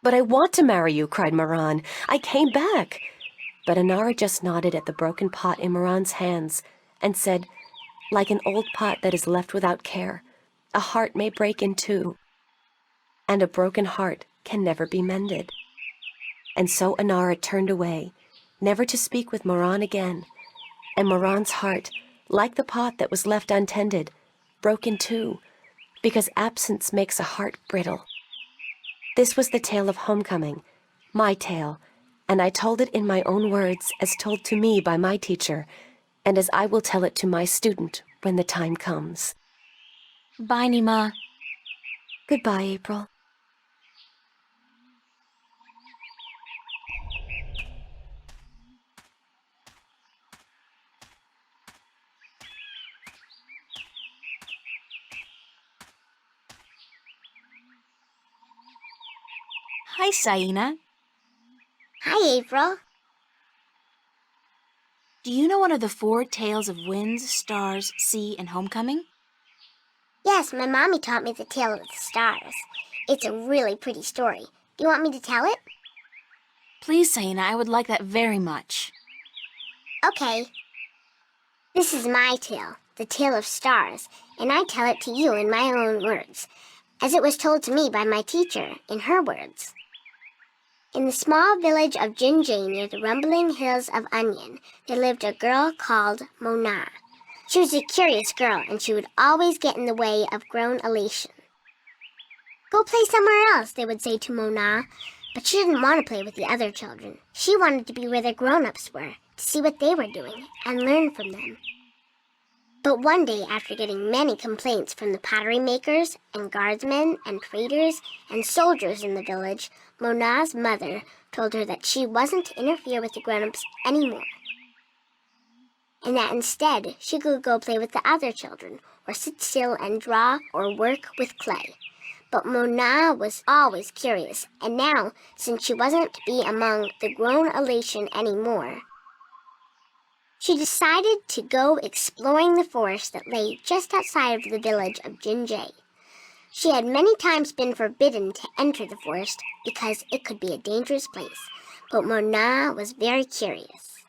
"But I want to marry you," cried Moran. "I came back." But Inara just nodded at the broken pot in Moran's hands and said, "Like an old pot that is left without care, a heart may break in two, and a broken heart can never be mended." And so Inara turned away, never to speak with Moran again, and Moran's heart, like the pot that was left untended, broke in two, because absence makes a heart brittle. This was the tale of homecoming, my tale, and I told it in my own words as told to me by my teacher, and as I will tell it to my student when the time comes. Bye, Nima. Goodbye, April. Hi, Saina. Hi, April. Do you know one of the 4 tales of winds, stars, sea, and homecoming? Yes, my mommy taught me the tale of the stars. It's a really pretty story. Do you want me to tell it? Please, Saina, I would like that very much. Okay. This is my tale, the tale of stars, and I tell it to you in my own words, as it was told to me by my teacher in her words. In the small village of Jinjay near the rumbling hills of Onion, there lived a girl called Mona. She was a curious girl, and she would always get in the way of grown Elation. "Go play somewhere else," they would say to Mona, but she didn't want to play with the other children. She wanted to be where the grown-ups were, to see what they were doing and learn from them. But one day, after getting many complaints from the pottery makers and guardsmen and traders and soldiers in the village, Mona's mother told her that she wasn't to interfere with the grown-ups anymore, and that instead she could go play with the other children, or sit still and draw or work with clay. But Mona was always curious, and now, since she wasn't to be among the grown Elation anymore, she decided to go exploring the forest that lay just outside of the village of Jinjay. She had many times been forbidden to enter the forest because it could be a dangerous place, but Mona was very curious.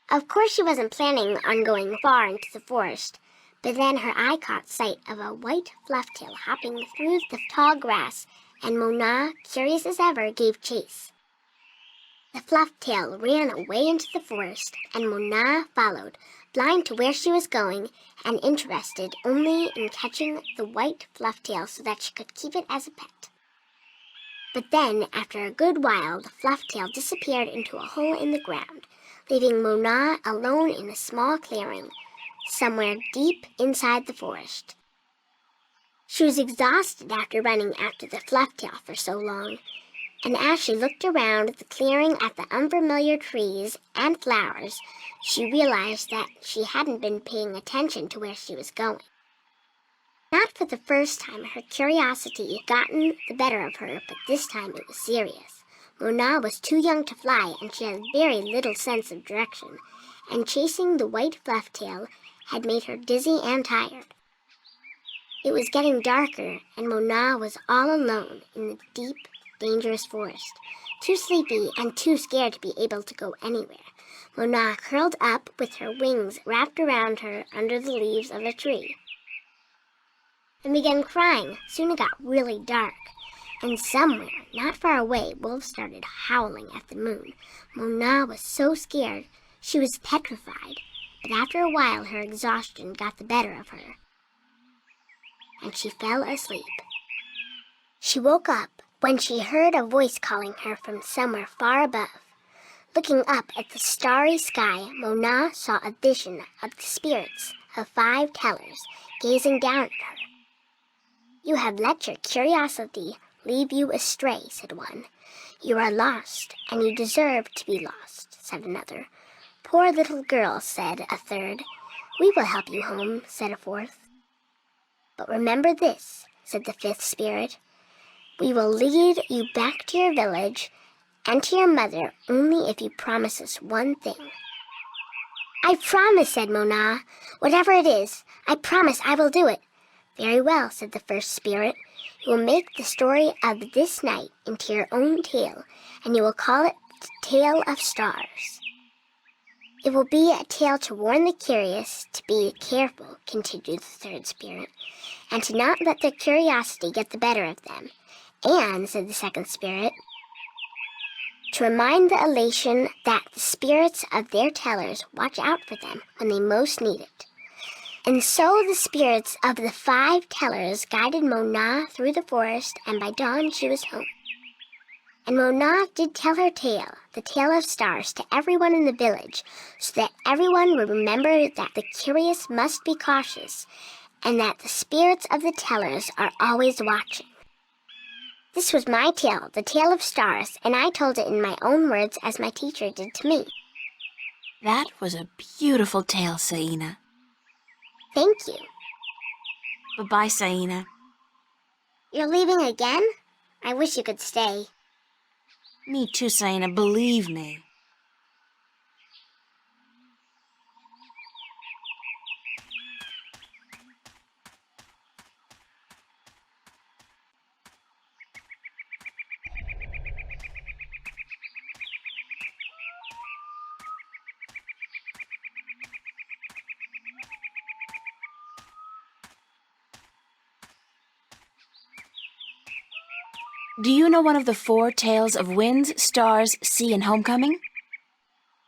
Of course, she wasn't planning on going far into the forest, but then her eye caught sight of a white flufftail hopping through the tall grass, and Mona, curious as ever, gave chase. The Flufftail ran away into the forest, and Mona followed, blind to where she was going and interested only in catching the white Flufftail so that she could keep it as a pet. But then, after a good while, the Flufftail disappeared into a hole in the ground, leaving Mona alone in a small clearing, somewhere deep inside the forest. She was exhausted after running after the Flufftail for so long, and as she looked around the clearing at the unfamiliar trees and flowers, she realized that she hadn't been paying attention to where she was going. Not for the first time her curiosity had gotten the better of her, but this time it was serious. Mona was too young to fly, and she had very little sense of direction, and chasing the white Flufftail had made her dizzy and tired. It was getting darker, and Mona was all alone in the deep, dangerous forest, too sleepy and too scared to be able to go anywhere. Mona curled up with her wings wrapped around her under the leaves of a tree and began crying. Soon it got really dark, and somewhere, not far away, wolves started howling at the moon. Mona was so scared she was petrified, but after a while her exhaustion got the better of her, and she fell asleep. She woke up when she heard a voice calling her from somewhere far above. Looking up at the starry sky, Mona saw a vision of the spirits of 5 tellers gazing down at her. "You have let your curiosity lead you astray," said one. "You are lost, and you deserve to be lost," said another. "Poor little girl," said a third. "We will help you home," said a fourth. "But remember this," said the 5th spirit. "We will lead you back to your village and to your mother only if you promise us one thing." "I promise," said Mona. "Whatever it is, I promise I will do it." "Very well," said the 1st spirit. "You will make the story of this night into your own tale, and you will call it the Tale of Stars." "It will be a tale to warn the curious to be careful," continued the 3rd spirit, "and to not let their curiosity get the better of them. And," said the 2nd spirit, "to remind the elation that the spirits of their tellers watch out for them when they most need it." And so the spirits of the 5 tellers guided Mona through the forest, and by dawn she was home. And Mona did tell her tale, the Tale of Stars, to everyone in the village, so that everyone would remember that the curious must be cautious, and that the spirits of the tellers are always watching. This was my tale, the Tale of Stars, and I told it in my own words as my teacher did to me. That was a beautiful tale, Saina. Thank you. Bye-bye, Saina. You're leaving again? I wish you could stay. Me too, Saina, believe me. Do you know one of the 4 tales of winds, stars, sea, and homecoming?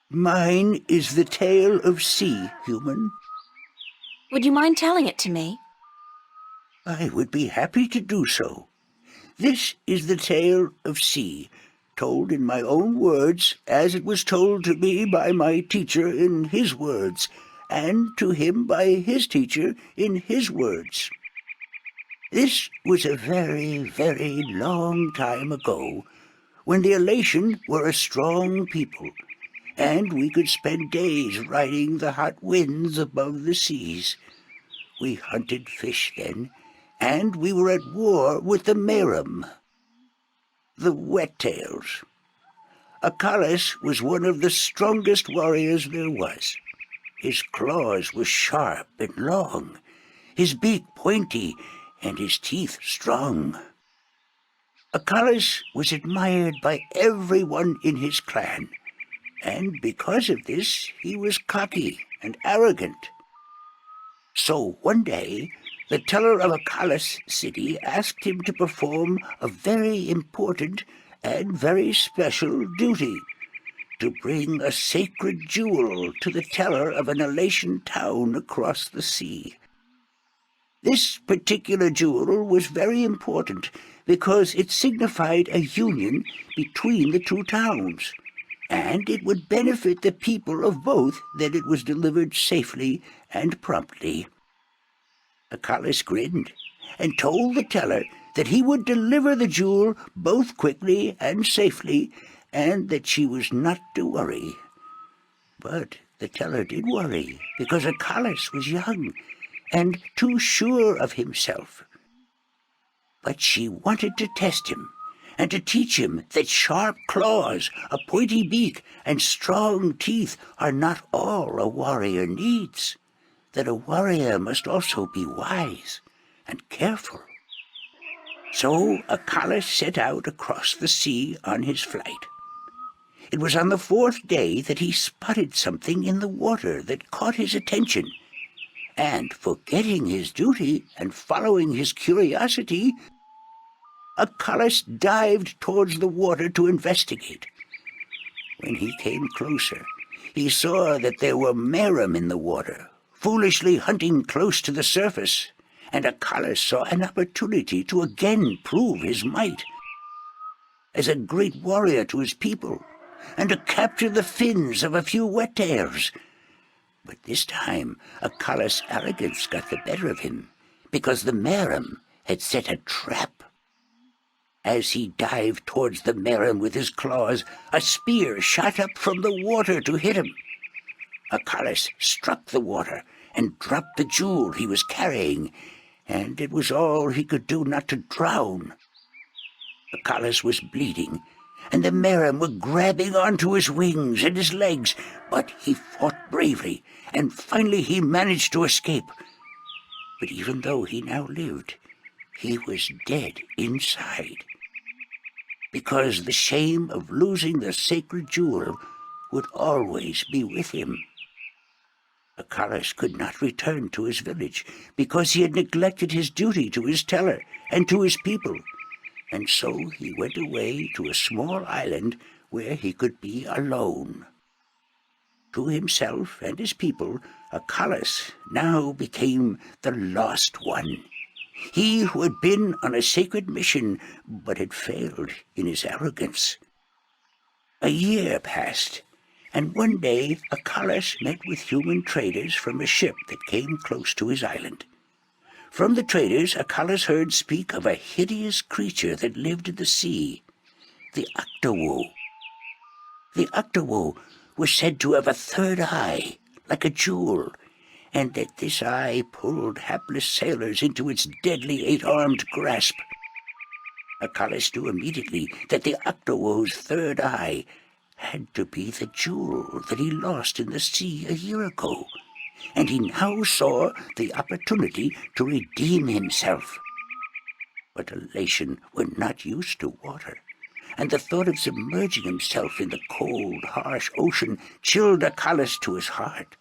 Mine is the tale of sea, human. Would you mind telling it to me? I would be happy to do so. This is the tale of sea, told in my own words, as it was told to me by my teacher in his words, and to him by his teacher in his words. This was a very, very long time ago, when the Elation were a strong people, and we could spend days riding the hot winds above the seas. We hunted fish then, and we were at war with the Merum, the Wet-tails. Acalis was one of the strongest warriors there was. His claws were sharp and long, his beak pointy, and his teeth strong. Acalis was admired by everyone in his clan, and because of this he was cocky and arrogant. So one day the teller of Acalis city asked him to perform a very important and very special duty, to bring a sacred jewel to the teller of an elation town across the sea. This particular jewel was very important because it signified a union between the two towns, and it would benefit the people of both that it was delivered safely and promptly. Acalis grinned and told the teller that he would deliver the jewel both quickly and safely, and that she was not to worry. But the teller did worry, because Acalis was young and too sure of himself. But she wanted to test him, and to teach him that sharp claws, a pointy beak, and strong teeth are not all a warrior needs, that a warrior must also be wise and careful. So Acalis set out across the sea on his flight. It was on the 4th day that he spotted something in the water that caught his attention, and forgetting his duty and following his curiosity, Acalis dived towards the water to investigate. When he came closer, he saw that there were merum in the water, foolishly hunting close to the surface, and Acalis saw an opportunity to again prove his might as a great warrior to his people, and to capture the fins of a few wet-tails. But this time Acalis' arrogance got the better of him, because the merum had set a trap. As he dived towards the merum with his claws, a spear shot up from the water to hit him. Acalis struck the water and dropped the jewel he was carrying, and it was all he could do not to drown. Acalis was bleeding, and the merum were grabbing onto his wings and his legs, but he fought bravely, and finally he managed to escape. But even though he now lived, he was dead inside, because the shame of losing the sacred jewel would always be with him. Acalis could not return to his village, because he had neglected his duty to his teller and to his people, and so he went away to a small island where he could be alone. To himself and his people, Acalis now became the Lost One, he who had been on a sacred mission but had failed in his arrogance. A year passed, and one day Acalis met with human traders from a ship that came close to his island. From the traders, Acalis heard speak of a hideous creature that lived in the sea, the Octowoe. The Octowoe was said to have a third eye, like a jewel, and that this eye pulled hapless sailors into its deadly 8-armed grasp. Acalis knew immediately that the Octowoe's third eye had to be the jewel that he lost in the sea a year ago, and he now saw the opportunity to redeem himself. But elation were not used to water, and the thought of submerging himself in the cold, harsh ocean chilled Acalis to his heart.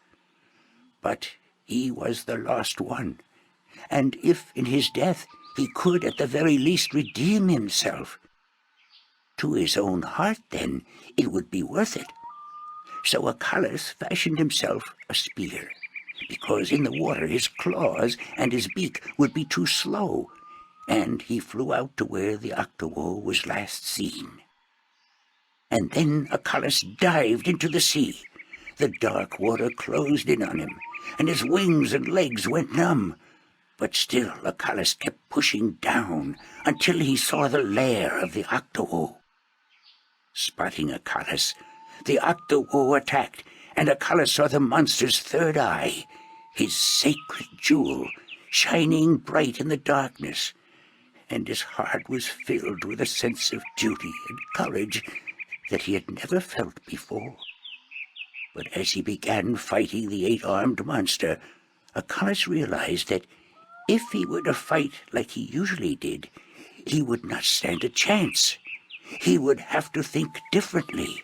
But he was the Lost One, and if in his death he could at the very least redeem himself, to his own heart, then, it would be worth it. So Acalis fashioned himself a spear, because in the water his claws and his beak would be too slow, and he flew out to where the Octowoe was last seen. And then Acalis dived into the sea. The dark water closed in on him, and his wings and legs went numb. But still Acalis kept pushing down until he saw the lair of the Octowoe. Spotting Acalis, the Octowoe attacked, and Acalis saw the monster's third eye, his sacred jewel, shining bright in the darkness, and his heart was filled with a sense of duty and courage that he had never felt before. But as he began fighting the 8-armed monster, Acalis realized that if he were to fight like he usually did, he would not stand a chance. He would have to think differently.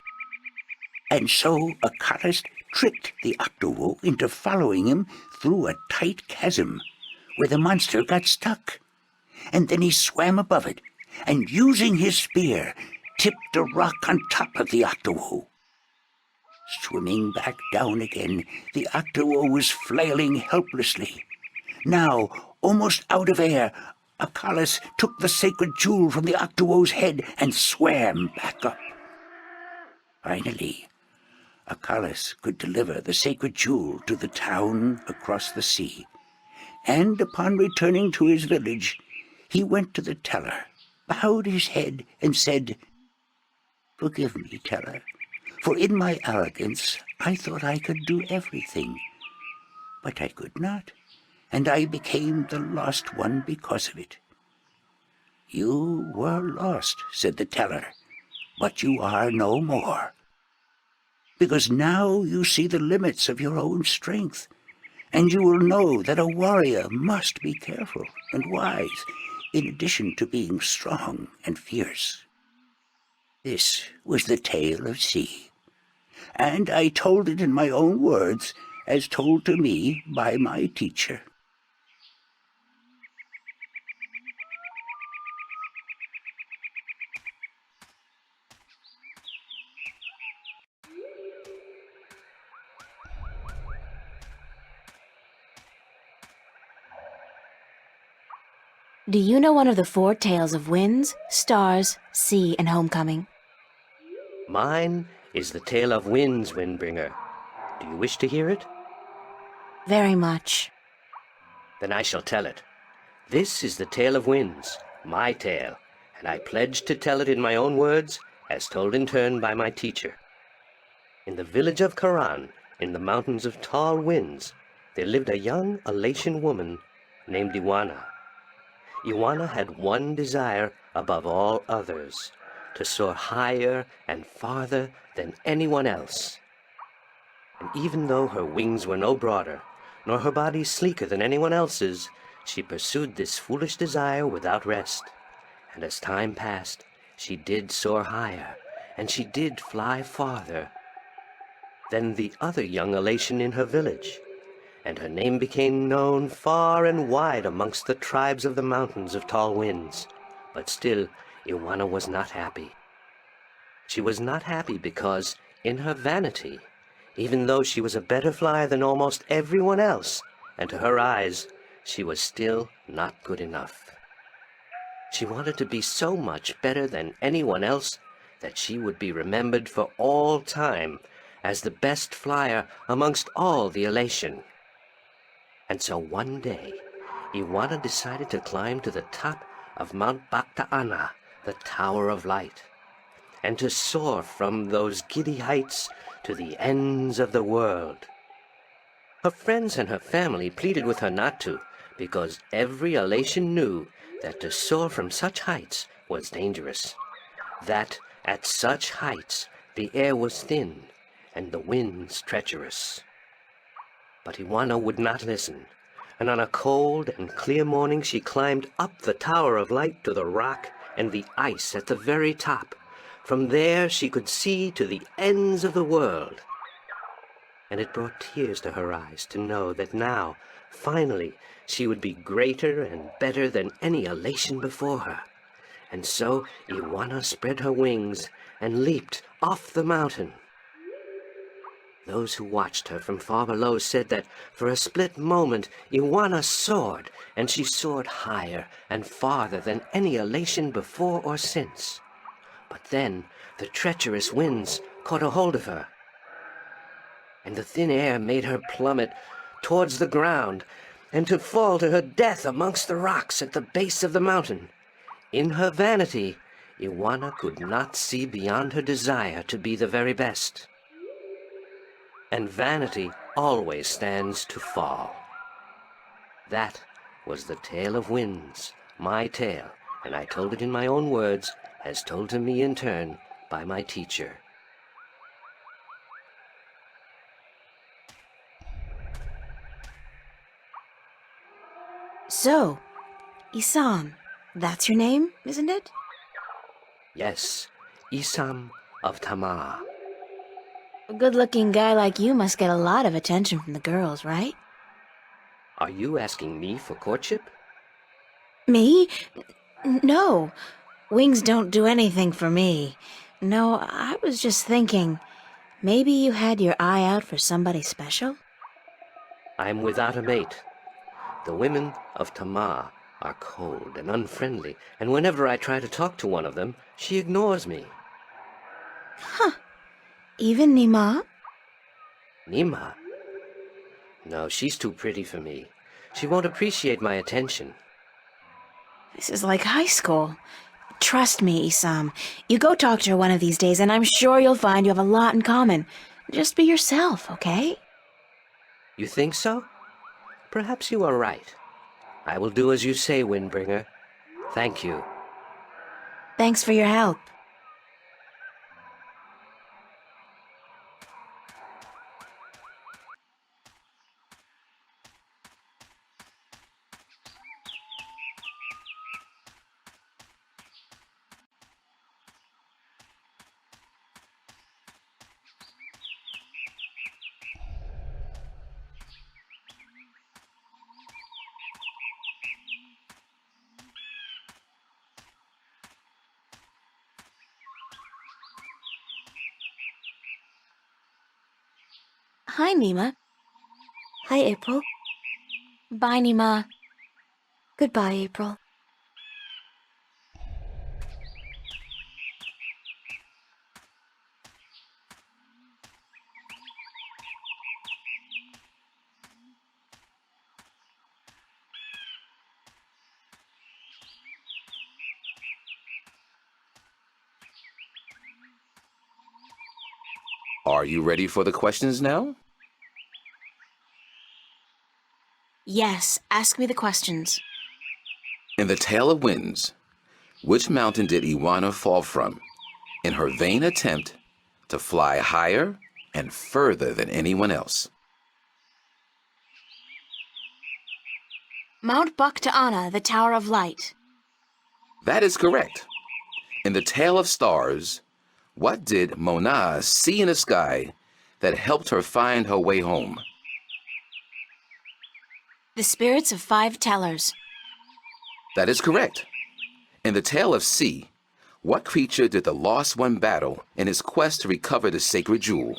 And so Acalis tricked the Octowoe into following him through a tight chasm, where the monster got stuck. And then he swam above it, and using his spear, tipped a rock on top of the Octowoe. Swimming back down again, the Octo was flailing helplessly. Now, almost out of air, Akalis took the sacred jewel from the Octo's head and swam back up. Finally, Akalis could deliver the sacred jewel to the town across the sea, and upon returning to his village, he went to the teller, bowed his head, and said, "Forgive me, teller, for in my arrogance I thought I could do everything. But I could not, and I became the lost one because of it." "You were lost," said the teller, "but you are no more. Because now you see the limits of your own strength, and you will know that a warrior must be careful and wise, in addition to being strong and fierce." This was the tale of C, and I told it in my own words, as told to me by my teacher. Do you know one of the 4 tales of winds, stars, sea, and homecoming? Mine is the tale of winds, Windbringer. Do you wish to hear it? Very much. Then I shall tell it. This is the tale of winds, my tale, and I pledge to tell it in my own words, as told in turn by my teacher. In the village of Karan, in the mountains of tall winds, there lived a young Elatian woman named Iwana. Iwana had one desire above all others, to soar higher and farther than anyone else. And even though her wings were no broader, nor her body sleeker than anyone else's, she pursued this foolish desire without rest. And as time passed, she did soar higher, and she did fly farther than the other young Elatian in her village, and her name became known far and wide amongst the tribes of the mountains of tall winds. But still, Iwana was not happy. She was not happy because, in her vanity, even though she was a better flyer than almost everyone else, and to her eyes, she was still not good enough. She wanted to be so much better than anyone else that she would be remembered for all time as the best flyer amongst all the Elation. And so one day, Iwana decided to climb to the top of Mount Bakta'ana, the Tower of Light, and to soar from those giddy heights to the ends of the world. Her friends and her family pleaded with her not to, because every Elation knew that to soar from such heights was dangerous, that at such heights the air was thin and the winds treacherous. But Iwana would not listen, and on a cold and clear morning she climbed up the Tower of Light to the rock and the ice at the very top. From there she could see to the ends of the world. And it brought tears to her eyes to know that now, finally, she would be greater and better than any Elation before her. And so Iwana spread her wings and leaped off the mountain. Those who watched her from far below said that for a split moment Iwana soared, and she soared higher and farther than any Elation before or since. But then the treacherous winds caught a hold of her, and the thin air made her plummet towards the ground, and to fall to her death amongst the rocks at the base of the mountain. In her vanity, Iwana could not see beyond her desire to be the very best. And vanity always stands to fall. That was the tale of winds, my tale, and I told it in my own words, as told to me in turn by my teacher. So, Isam, that's your name, isn't it? Yes, Isam of Tamar. A good-looking guy like you must get a lot of attention from the girls, right? Are you asking me for courtship? Me? No. Wings don't do anything for me. No, I was just thinking, Maybe you had your eye out for somebody special? I'm without a mate. The women of Tamar are cold and unfriendly, and whenever I try to talk to one of them, she ignores me. Even Nima? Nima? No, she's too pretty for me. She won't appreciate my attention. This is like high school. Trust me, Isam. You go talk to her one of these days, and I'm sure you'll find you have a lot in common. Just be yourself, okay? You think so? Perhaps you are right. I will do as you say, Windbringer. Thank you. Thanks for your help. Hi, Nima. Hi, April. Bye, Nima. Goodbye, April. Are you ready for the questions now? Yes, ask me the questions. In the Tale of Winds, which mountain did Iwana fall from in her vain attempt to fly higher and further than anyone else? Mount Bakta'ana, the Tower of Light. That is correct. In the Tale of Stars, what did Mona see in the sky that helped her find her way home? The spirits of 5 tellers. That is correct. In the Tale of Sea, what creature did the Lost One battle in his quest to recover the sacred jewel?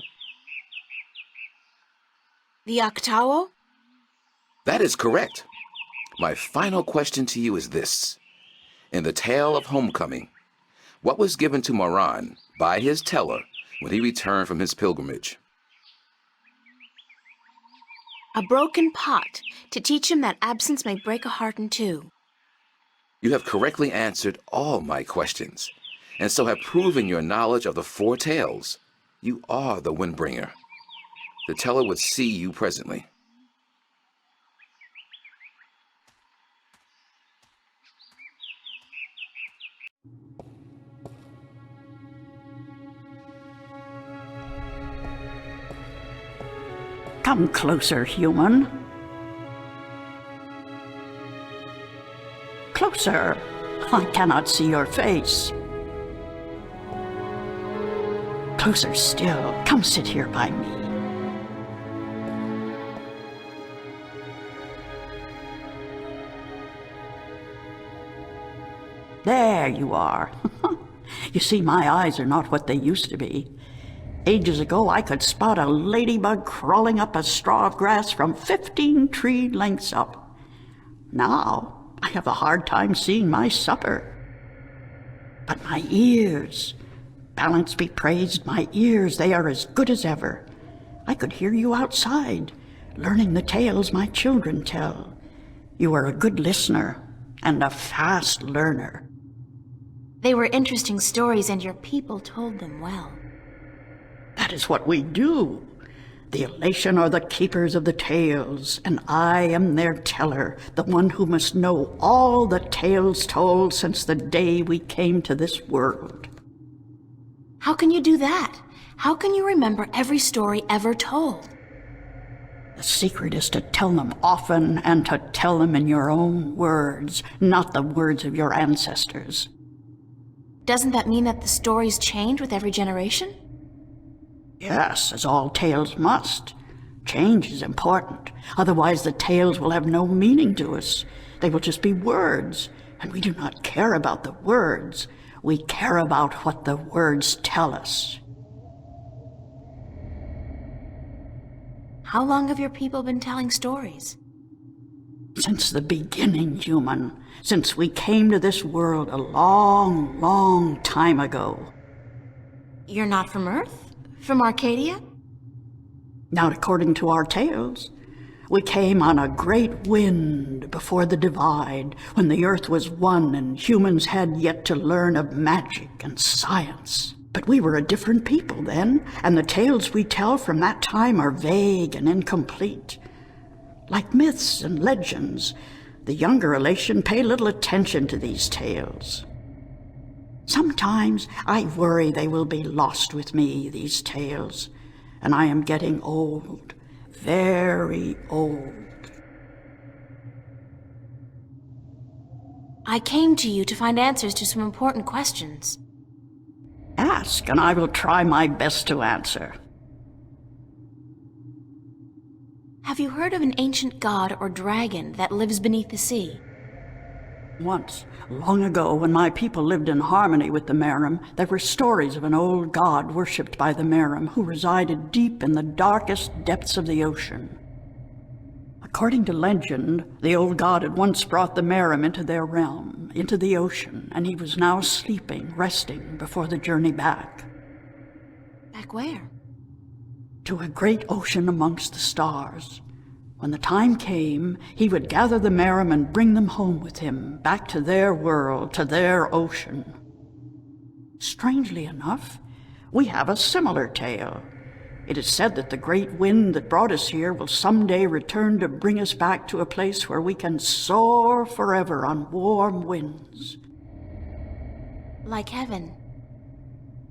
The Octawo? That is correct. My final question to you is this. In the Tale of Homecoming, what was given to Moran by his teller when he returned from his pilgrimage? A broken pot, to teach him that absence may break a heart in two. You have correctly answered all my questions, and so have proven your knowledge of the 4 tales. You are the Windbringer. The teller would see you presently. Come closer, human. Closer. I cannot see your face. Closer still. Come sit here by me. There you are. You see, my eyes are not what they used to be. Ages ago, I could spot a ladybug crawling up a straw of grass from 15 tree lengths up. Now, I have a hard time seeing my supper. But my ears, balance be praised, my ears, they are as good as ever. I could hear you outside, learning the tales my children tell. You are a good listener and a fast learner. They were interesting stories, and your people told them well. That is what we do. The Elation are the keepers of the tales, and I am their teller, the one who must know all the tales told since the day we came to this world. How can you do that? How can you remember every story ever told? The secret is to tell them often and to tell them in your own words, not the words of your ancestors. Doesn't that mean that the stories change with every generation? Yes, as all tales must. Change is important. Otherwise the tales will have no meaning to us. They will just be words, and we do not care about the words. We care about what the words tell us. How long have your people been telling stories? Since the beginning, human. Since we came to this world a long, long time ago. You're not from Earth? From Arcadia? Not according to our tales. We came on a great wind before the divide, when the earth was one and humans had yet to learn of magic and science. But we were a different people then, and the tales we tell from that time are vague and incomplete. Like myths and legends, the younger Elation pay little attention to these tales. Sometimes I worry they will be lost with me, these tales, and I am getting old. Very old. I came to you to find answers to some important questions. Ask, and I will try my best to answer. Have you heard of an ancient god or dragon that lives beneath the sea? Once, long ago, when my people lived in harmony with the Merim, there were stories of an old god worshipped by the Merim who resided deep in the darkest depths of the ocean. According to legend, the old god had once brought the Merim into their realm, into the ocean, and he was now sleeping, resting before the journey back. Back where? To a great ocean amongst the stars. When the time came, he would gather the Merim and bring them home with him, back to their world, to their ocean. Strangely enough, we have a similar tale. It is said that the great wind that brought us here will someday return to bring us back to a place where we can soar forever on warm winds. Like heaven.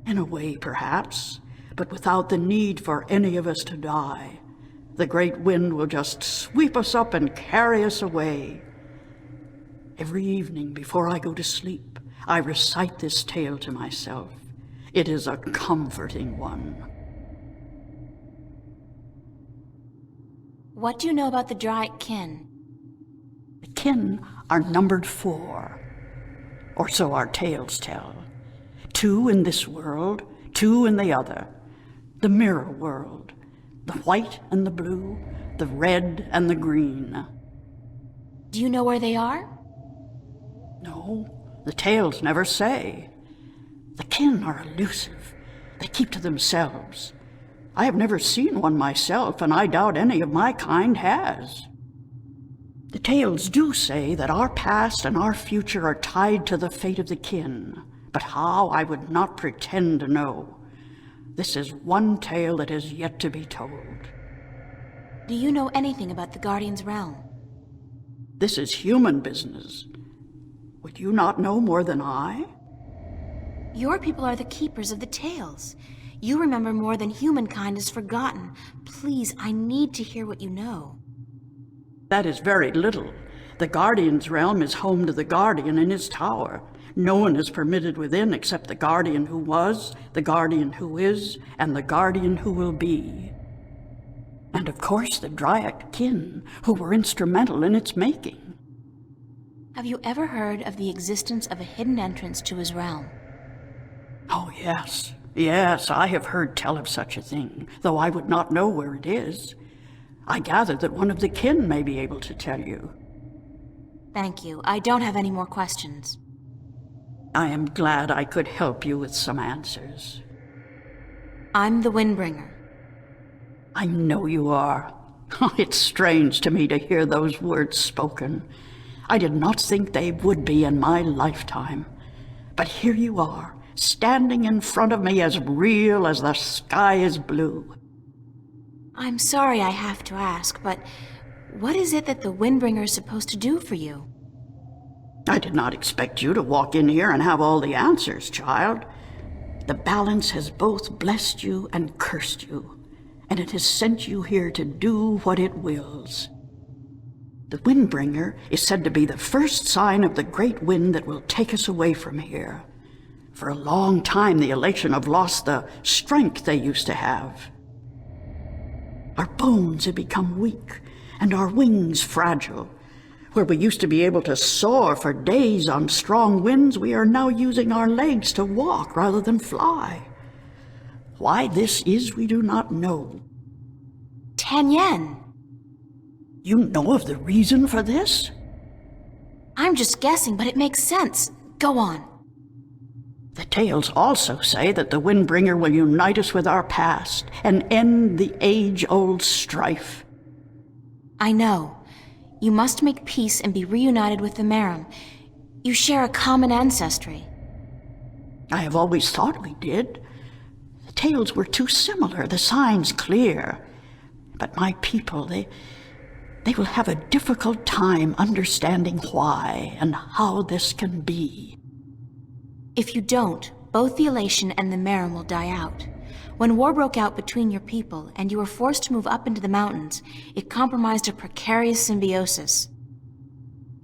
In a way, perhaps, but without the need for any of us to die. The great wind will just sweep us up and carry us away. Every evening before I go to sleep, I recite this tale to myself. It is a comforting one. What do you know about the Draic kin? The kin are numbered 4, or so our tales tell. 2 in this world, 2 in the other, the mirror world. The white and the blue, the red and the green. Do you know where they are? No, the tales never say. The kin are elusive. They keep to themselves. I have never seen one myself, and I doubt any of my kind has. The tales do say that our past and our future are tied to the fate of the kin, but how I would not pretend to know. This is one tale that is yet to be told. Do you know anything about the Guardian's realm? This is human business. Would you not know more than I? Your people are the keepers of the tales. You remember more than humankind has forgotten. Please, I need to hear what you know. That is very little. The Guardian's realm is home to the Guardian in his tower. No one is permitted within except the Guardian who was, the Guardian who is, and the Guardian who will be. And of course the Draic kin, who were instrumental in its making. Have you ever heard of the existence of a hidden entrance to his realm? Oh, yes. Yes, I have heard tell of such a thing, though I would not know where it is. I gather that one of the kin may be able to tell you. Thank you. I don't have any more questions. I am glad I could help you with some answers. I'm the Windbringer. I know you are. It's strange to me to hear those words spoken. I did not think they would be in my lifetime. But here you are, standing in front of me as real as the sky is blue. I'm sorry I have to ask, but what is it that the Windbringer is supposed to do for you? I did not expect you to walk in here and have all the answers, child. The balance has both blessed you and cursed you, and it has sent you here to do what it wills. The Windbringer is said to be the first sign of the great wind that will take us away from here. For a long time, the Elation have lost the strength they used to have. Our bones have become weak, and our wings fragile. Where we used to be able to soar for days on strong winds, we are now using our legs to walk rather than fly. Why this is, we do not know. Tanyan. You know of the reason for this? I'm just guessing, but it makes sense. Go on. The tales also say that the Windbringer will unite us with our past and end the age-old strife. I know. You must make peace and be reunited with the Merim. You share a common ancestry. I have always thought we did. The tales were too similar, the signs clear. But my people, they will have a difficult time understanding why and how this can be. If you don't, both the Elation and the Merim will die out. When war broke out between your people and you were forced to move up into the mountains, it compromised a precarious symbiosis.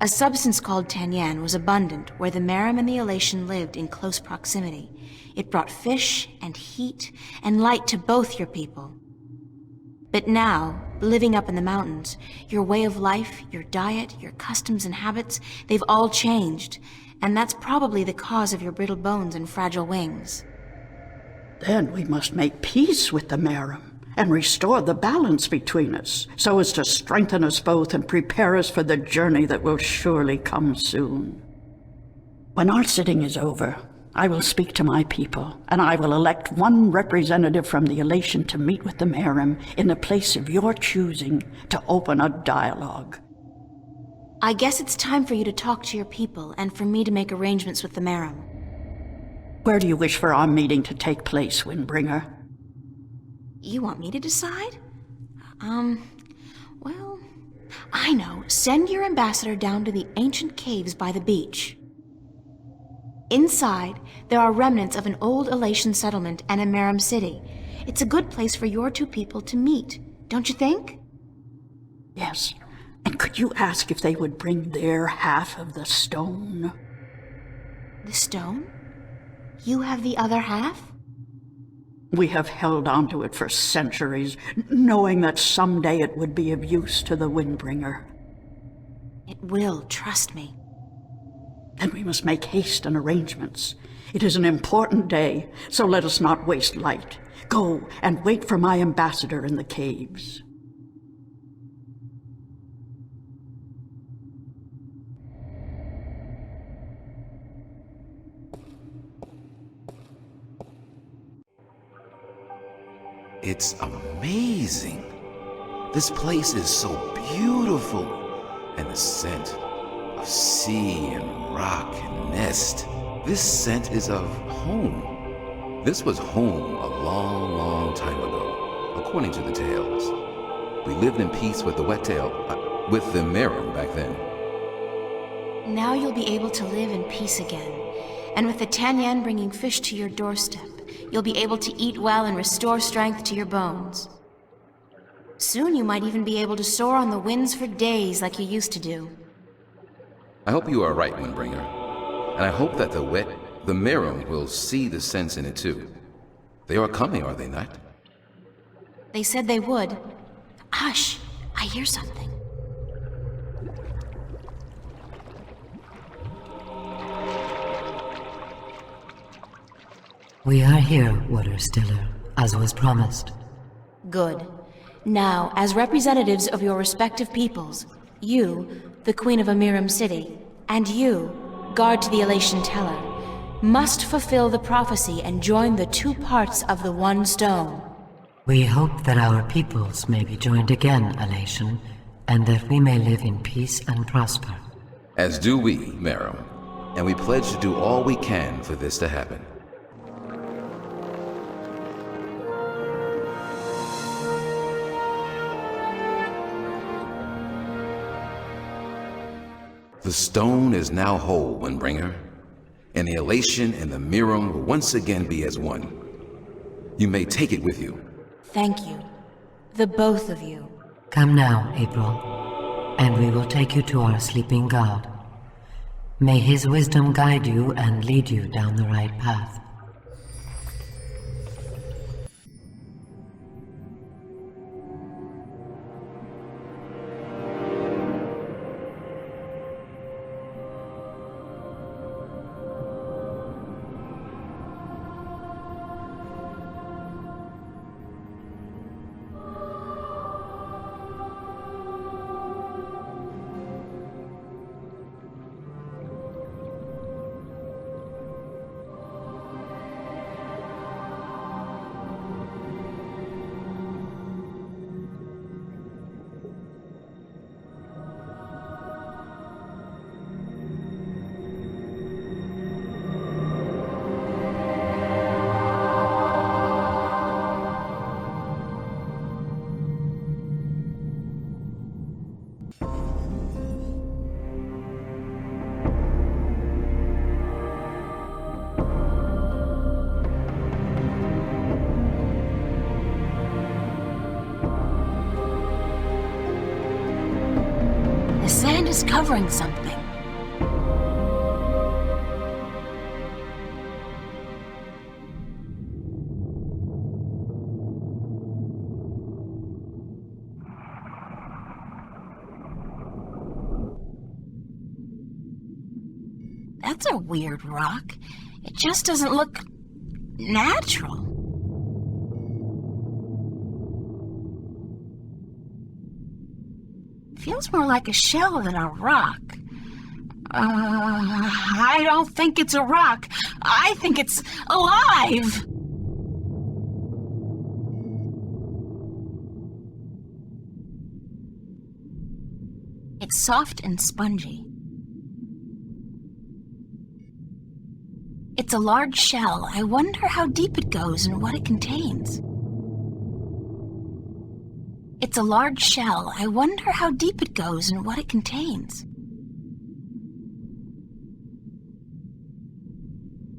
A substance called Tanyan was abundant where the Merim and the Elation lived in close proximity. It brought fish and heat and light to both your people. But now, living up in the mountains, your way of life, your diet, your customs and habits, they've all changed, and that's probably the cause of your brittle bones and fragile wings. Then we must make peace with the Merim and restore the balance between us, so as to strengthen us both and prepare us for the journey that will surely come soon. When our sitting is over, I will speak to my people, and I will elect one representative from the Elation to meet with the Merim in the place of your choosing to open a dialogue. I guess it's time for you to talk to your people and for me to make arrangements with the Merim. Where do you wish for our meeting to take place, Windbringer? You want me to decide? Well, I know. Send your ambassador down to the ancient caves by the beach. Inside, there are remnants of an old Elation settlement and a Merim city. It's a good place for your two people to meet, don't you think? Yes. And could you ask if they would bring their half of the stone? The stone? You have the other half? We have held on to it for centuries, knowing that someday it would be of use to the Windbringer. It will, trust me. Then we must make haste and arrangements. It is an important day, so let us not waste light. Go and wait for my ambassador in the caves. It's amazing. This place is so beautiful. And the scent of sea and rock and nest. This scent is of home. This was home a long, long time ago, according to the tales. We lived in peace with the Wet-tail, with the Merim back then. Now you'll be able to live in peace again. And with the Tanyan bringing fish to your doorstep, you'll be able to eat well and restore strength to your bones. Soon you might even be able to soar on the winds for days like you used to do. I hope you are right, Windbringer. And I hope that the Merim will see the sense in it too. They are coming, are they not? They said they would. Hush, I hear something. We are here, Waterstiller, as was promised. Good. Now, as representatives of your respective peoples, you, the Queen of a Merim city, and you, guard to the Elation Teller, must fulfill the prophecy and join the two parts of the one stone. We hope that our peoples may be joined again, Elation, and that we may live in peace and prosper. As do we, Merim, and we pledge to do all we can for this to happen. The stone is now whole, Windbringer, and the Elation and the Merim will once again be as one. You may take it with you. Thank you. The both of you. Come now, April, and we will take you to our sleeping god. May his wisdom guide you and lead you down the right path. discovering something. That's a weird rock. It just doesn't look natural. Feels more like a shell than a rock. I don't think it's a rock. I think it's alive. It's soft and spongy. It's a large shell. I wonder how deep it goes and what it contains. It's a large shell. I wonder how deep it goes and what it contains.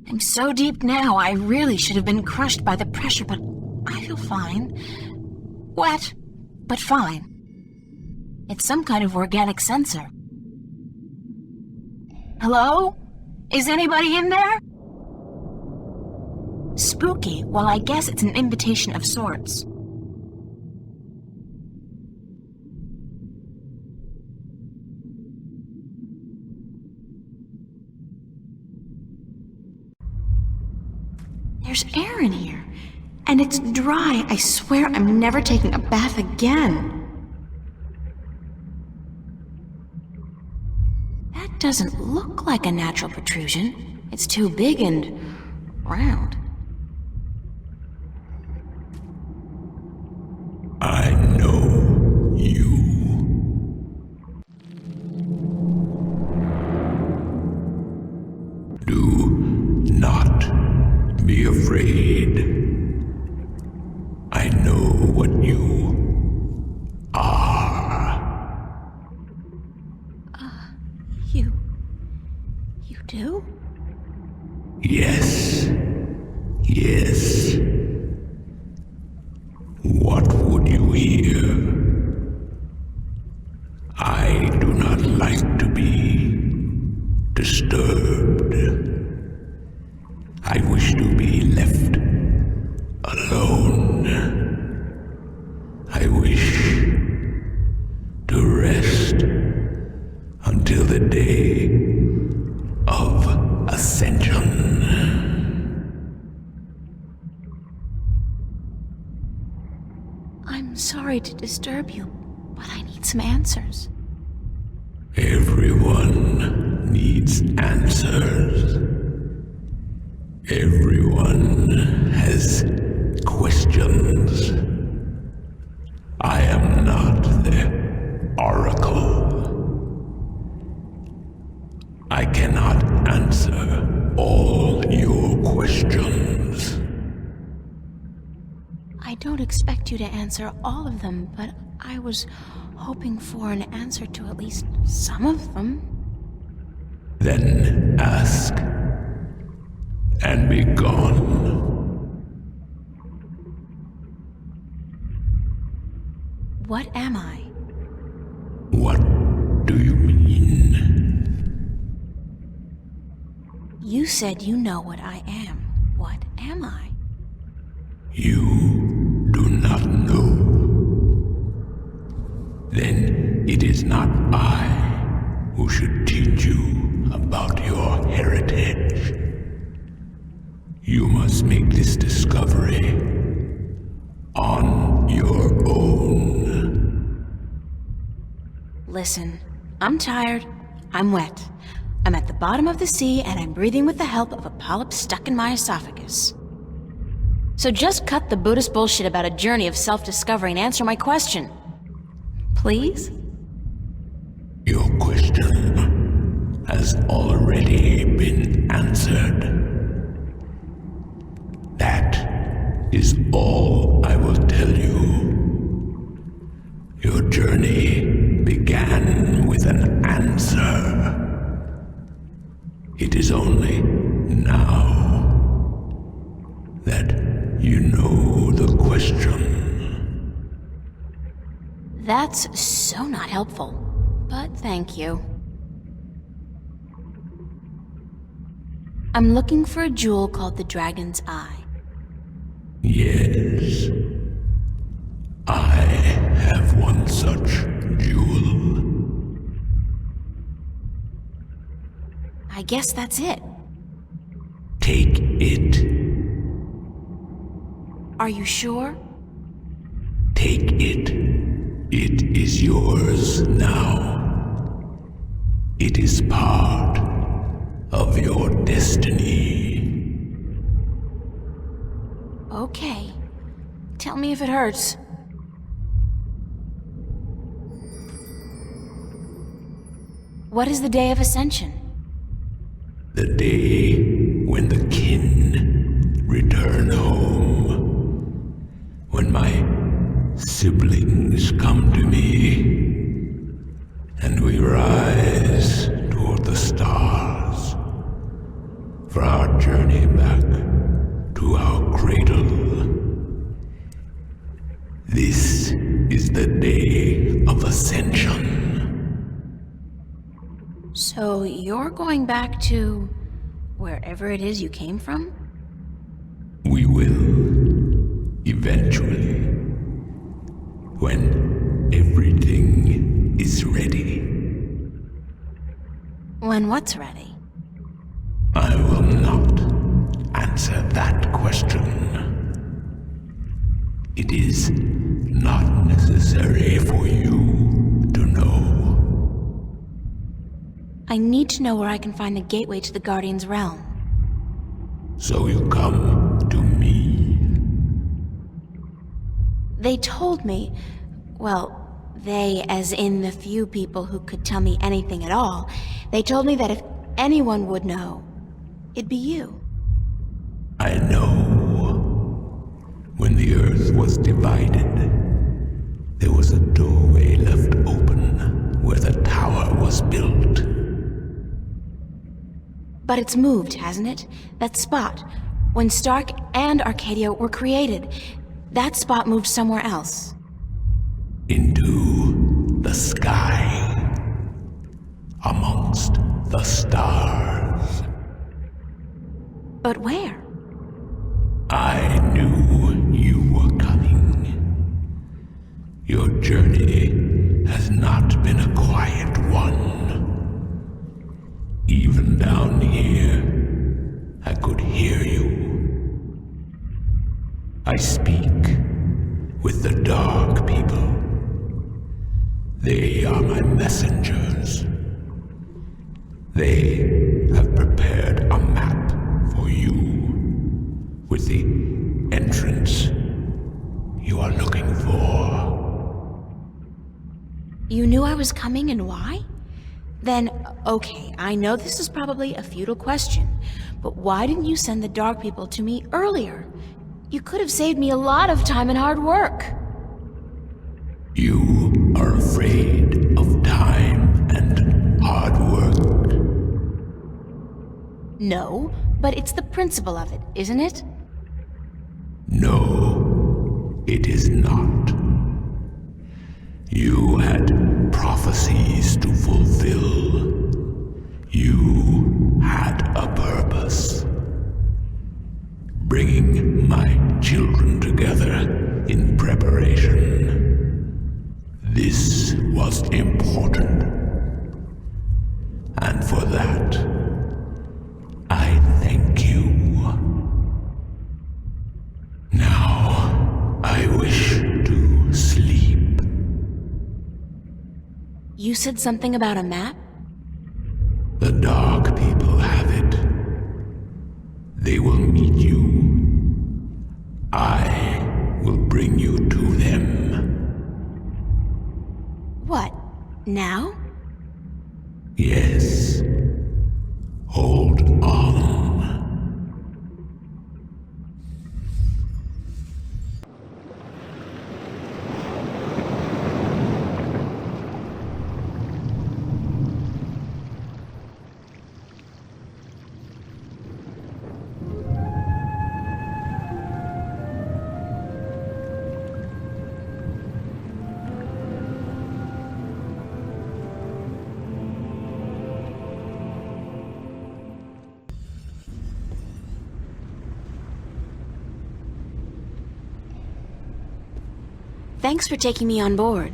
I'm so deep now, I really should have been crushed by the pressure, but I feel fine. Wet, but fine. It's some kind of organic sensor. Hello? Is anybody in there? Spooky. Well, I guess it's an invitation of sorts. There's air in here, and it's dry. I swear I'm never taking a bath again. That doesn't look like a natural protrusion. It's too big and round. I know you. Do not be afraid. I know what you are. You do? Yes. Yes. What would you hear? I do not like to be disturbed. I wish to be left alone. I wish to rest until the day of ascension. I'm sorry to disturb you, but I need some answers. Everyone needs answers. Everyone has questions. I am not the oracle. I cannot answer all your questions. I don't expect you to answer all of them, but I was hoping for an answer to at least some of them. Then ask and be gone. What am I? What do you mean? You said you know what I am. What am I? You do not know. Then it is not I who should teach you about your heritage. You must make this discovery on your own. Listen, I'm tired. I'm wet. I'm at the bottom of the sea, and I'm breathing with the help of a polyp stuck in my esophagus. So just cut the Buddhist bullshit about a journey of self-discovery and answer my question. Please? Your question has already been answered. That is all I will tell you. Your journey began with an answer. It is only now that you know the question. That's so not helpful, but thank you. I'm looking for a jewel called the Dragon's Eye. Yes. I have one such jewel. I guess that's it. Take it. Are you sure? Take it. It is yours now. It is part of your destiny. Okay. Tell me if it hurts. What is the Day of Ascension? The day when the kin return home. When my siblings come to me, and we rise toward the stars for our journey back to our cradle. This is the Day of Ascension. So you're going back to wherever it is you came from? We will, eventually, when everything is ready. When what's ready? I will not answer that question. It is not necessary for you to know. I need to know where I can find the gateway to the Guardian's realm. So you come to me. They told me, well, they as in the few people who could tell me anything at all, they told me that if anyone would know, it'd be you. I know. When the earth was divided, there was a doorway left open where the tower was built. But it's moved, hasn't it? That spot. When Stark and Arcadia were created, that spot moved somewhere else. Into the sky. Amongst the stars. But where? I knew you were coming. Your journey has not been a quiet one. Even down here, I could hear you. I speak with the Dark People. They are my messengers. They have prepared a map for you with the entrance you are looking for. You knew I was coming and why? Then, okay, I know this is probably a futile question, but why didn't you send the Dark People to me earlier? You could have saved me a lot of time and hard work. You are afraid of time and hard work. No, but it's the principle of it, isn't it? No, it is not. You had prophecies to fulfill. You had a purpose. Bringing my children together in preparation. This was important. And for that, I thank you. Now, I wish to sleep. You said something about a map? The Dark People have it. They will meet you. I will bring you to them. What, now? Yes. Hold on. Thanks for taking me on board.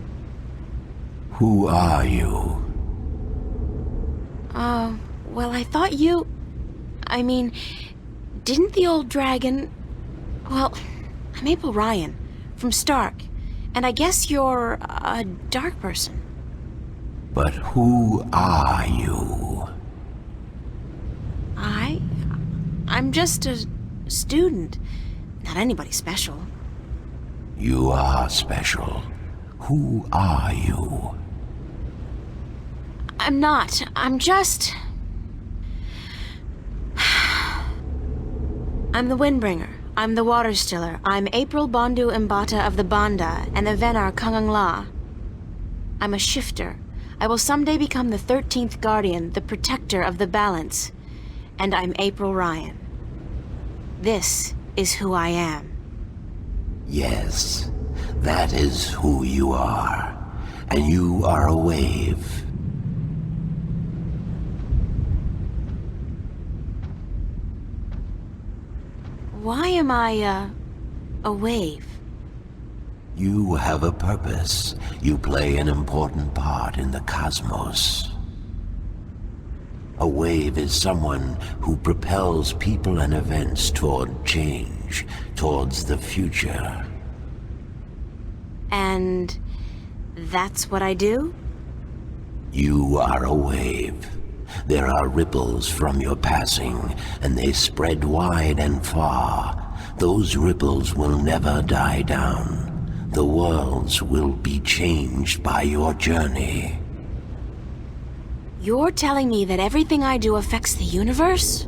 Who are you? Well, I thought you... I mean, didn't the old dragon... Well, I'm April Ryan, from Stark, and I guess you're a dark person. But who are you? I'm just a student. Not anybody special. You are special. Who are you? I'm not. I'm just... I'm the Windbringer. I'm the Water Stiller. I'm April Bondu Mbata of the Banda and the Venar Kungang La. I'm a shifter. I will someday become the 13th Guardian, the protector of the balance. And I'm April Ryan. This is who I am. Yes, that is who you are. And you are a wave. Why am I, a wave? You have a purpose. You play an important part in the cosmos. A wave is someone who propels people and events toward change, towards the future. And that's what I do? You are a wave. There are ripples from your passing, and they spread wide and far. Those ripples will never die down. The worlds will be changed by your journey. You're telling me that everything I do affects the universe?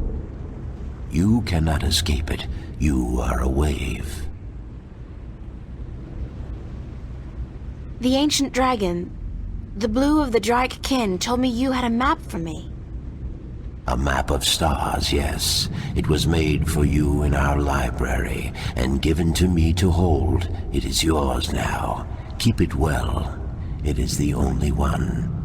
You cannot escape it. You are a wave. The ancient dragon, the blue of the Drake kin, told me you had a map for me. A map of stars, yes. It was made for you in our library, and given to me to hold. It is yours now. Keep it well. It is the only one.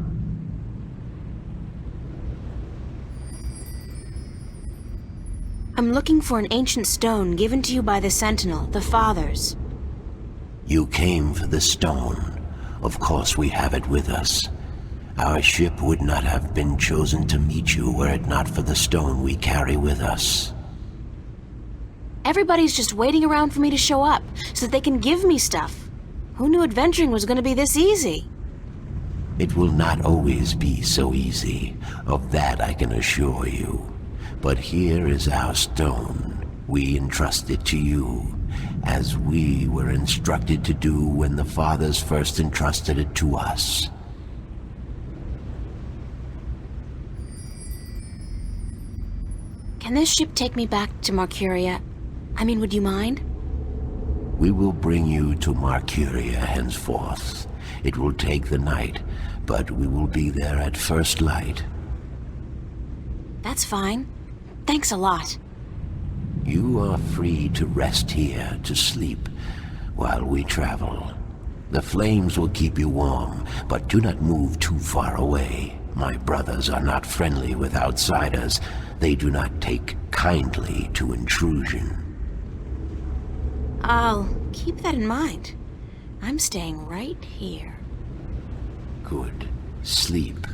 I'm looking for an ancient stone given to you by the Sentinel, the Fathers. You came for the stone. Of course we have it with us. Our ship would not have been chosen to meet you were it not for the stone we carry with us. Everybody's just waiting around for me to show up, so that they can give me stuff. Who knew adventuring was going to be this easy? It will not always be so easy. Of that I can assure you. But here is our stone. We entrust it to you, as we were instructed to do when the Fathers first entrusted it to us. Can this ship take me back to Marcuria? I mean, would you mind? We will bring you to Marcuria henceforth. It will take the night, but we will be there at first light. That's fine. Thanks a lot. You are free to rest here, to sleep, while we travel. The flames will keep you warm, but do not move too far away. My brothers are not friendly with outsiders. They do not take kindly to intrusion. I'll keep that in mind. I'm staying right here. Good. Sleep.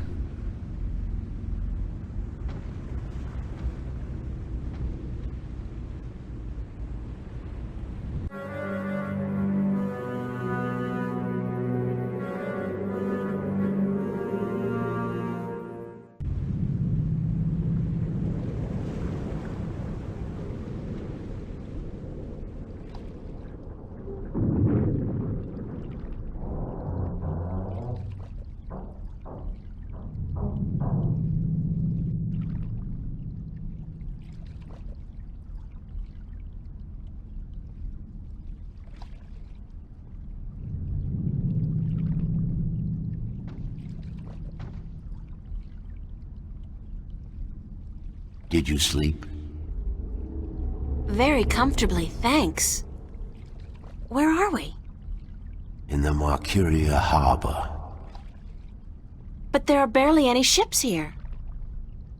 Did you sleep? Very comfortably, thanks. Where are we? In the Marcuria harbor. But there are barely any ships here.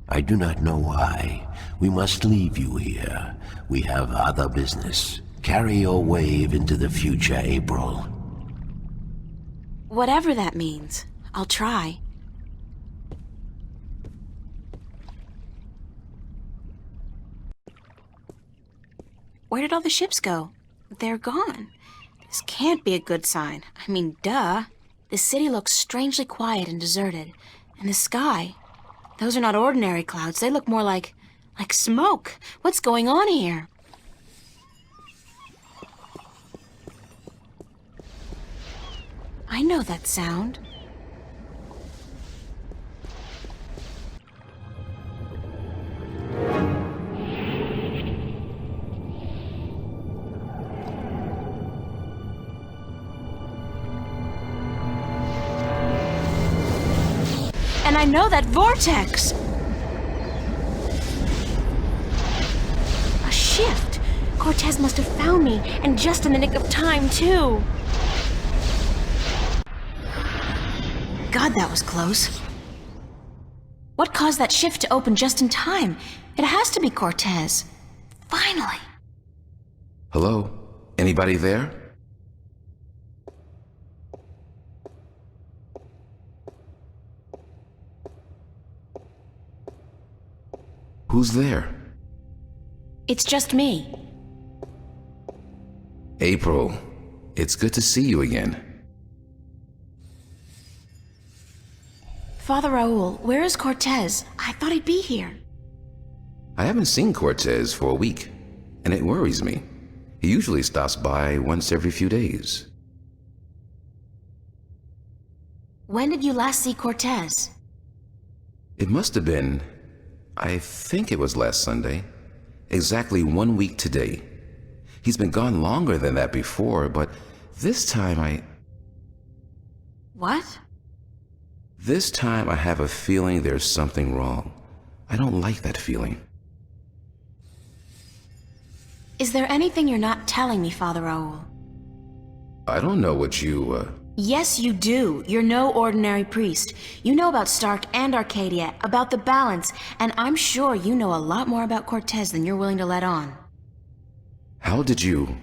I do not know why. We must leave you here. We have other business. Carry your wave into the future, April. Whatever that means, I'll try. Where did all the ships go? They're gone. This can't be a good sign. I mean, duh. The city looks strangely quiet and deserted. And the sky, those are not ordinary clouds. They look more like smoke. What's going on here? I know that sound. And I know that vortex! A shift! Cortez must have found me, and just in the nick of time, too! God, that was close. What caused that shift to open just in time? It has to be Cortez. Finally! Hello? Anybody there? Who's there? It's just me. April, it's good to see you again. Father Raoul, where is Cortez? I thought he'd be here. I haven't seen Cortez for a week, and it worries me. He usually stops by once every few days. When did you last see Cortez? It must have been, I think it was last Sunday. Exactly 1 week today. He's been gone longer than that before, but this time What? This time I have a feeling there's something wrong. I don't like that feeling. Is there anything you're not telling me, Father Raoul? I don't know what you, Yes, you do. You're no ordinary priest. You know about Stark and Arcadia, about the balance, and I'm sure you know a lot more about Cortez than you're willing to let on. How did you...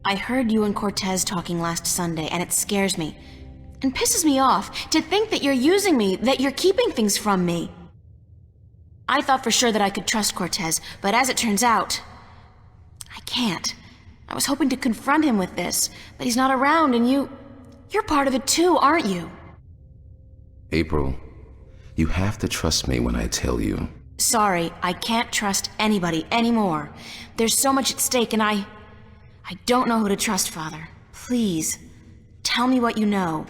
I heard you and Cortez talking last Sunday, and it scares me. And pisses me off to think that you're using me, that you're keeping things from me. I thought for sure that I could trust Cortez, but as it turns out, I can't. I was hoping to confront him with this, but he's not around, and you're part of it too, aren't you? April, you have to trust me when I tell you. Sorry, I can't trust anybody anymore. There's so much at stake, and I don't know who to trust, Father. Please, tell me what you know.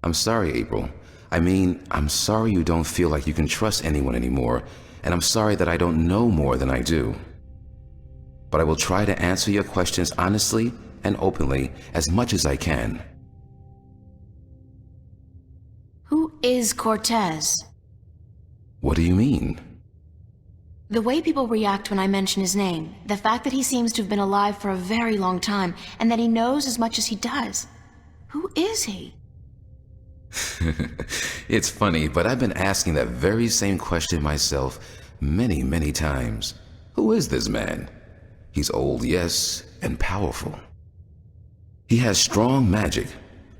I'm sorry, April. I mean, I'm sorry you don't feel like you can trust anyone anymore, and I'm sorry that I don't know more than I do. But I will try to answer your questions honestly and openly as much as I can. Who is Cortez? What do you mean? The way people react when I mention his name, the fact that he seems to have been alive for a very long time, and that he knows as much as he does. Who is he? It's funny, but I've been asking that very same question myself many, many times. Who is this man? He's old, yes, and powerful. He has strong magic,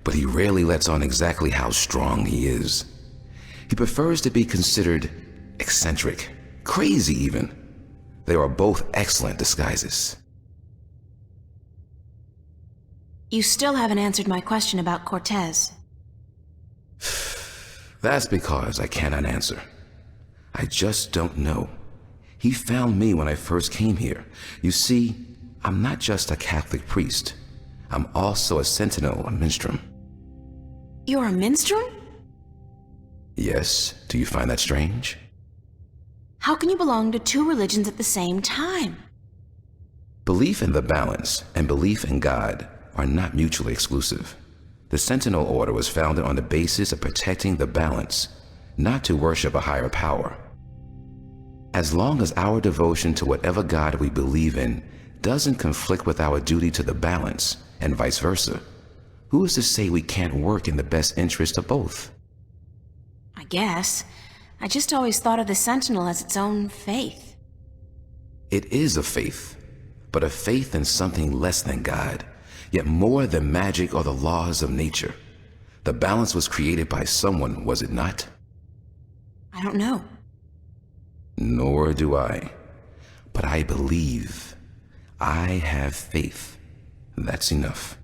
but he rarely lets on exactly how strong he is. He prefers to be considered eccentric, crazy even. They are both excellent disguises. You still haven't answered my question about Cortez. That's because I cannot answer. I just don't know. He found me when I first came here. You see, I'm not just a Catholic priest. I'm also a sentinel, a minstrel. You're a minstrel? Yes, do you find that strange? How can you belong to two religions at the same time? Belief in the balance and belief in God are not mutually exclusive. The Sentinel Order was founded on the basis of protecting the balance, not to worship a higher power. As long as our devotion to whatever God we believe in doesn't conflict with our duty to the balance, and vice versa, who is to say we can't work in the best interest of both? I guess. I just always thought of the Sentinel as its own faith. It is a faith, but a faith in something less than God. Yet more than magic or the laws of nature, the balance was created by someone, was it not? I don't know. Nor do I. But I believe. I have faith. That's enough.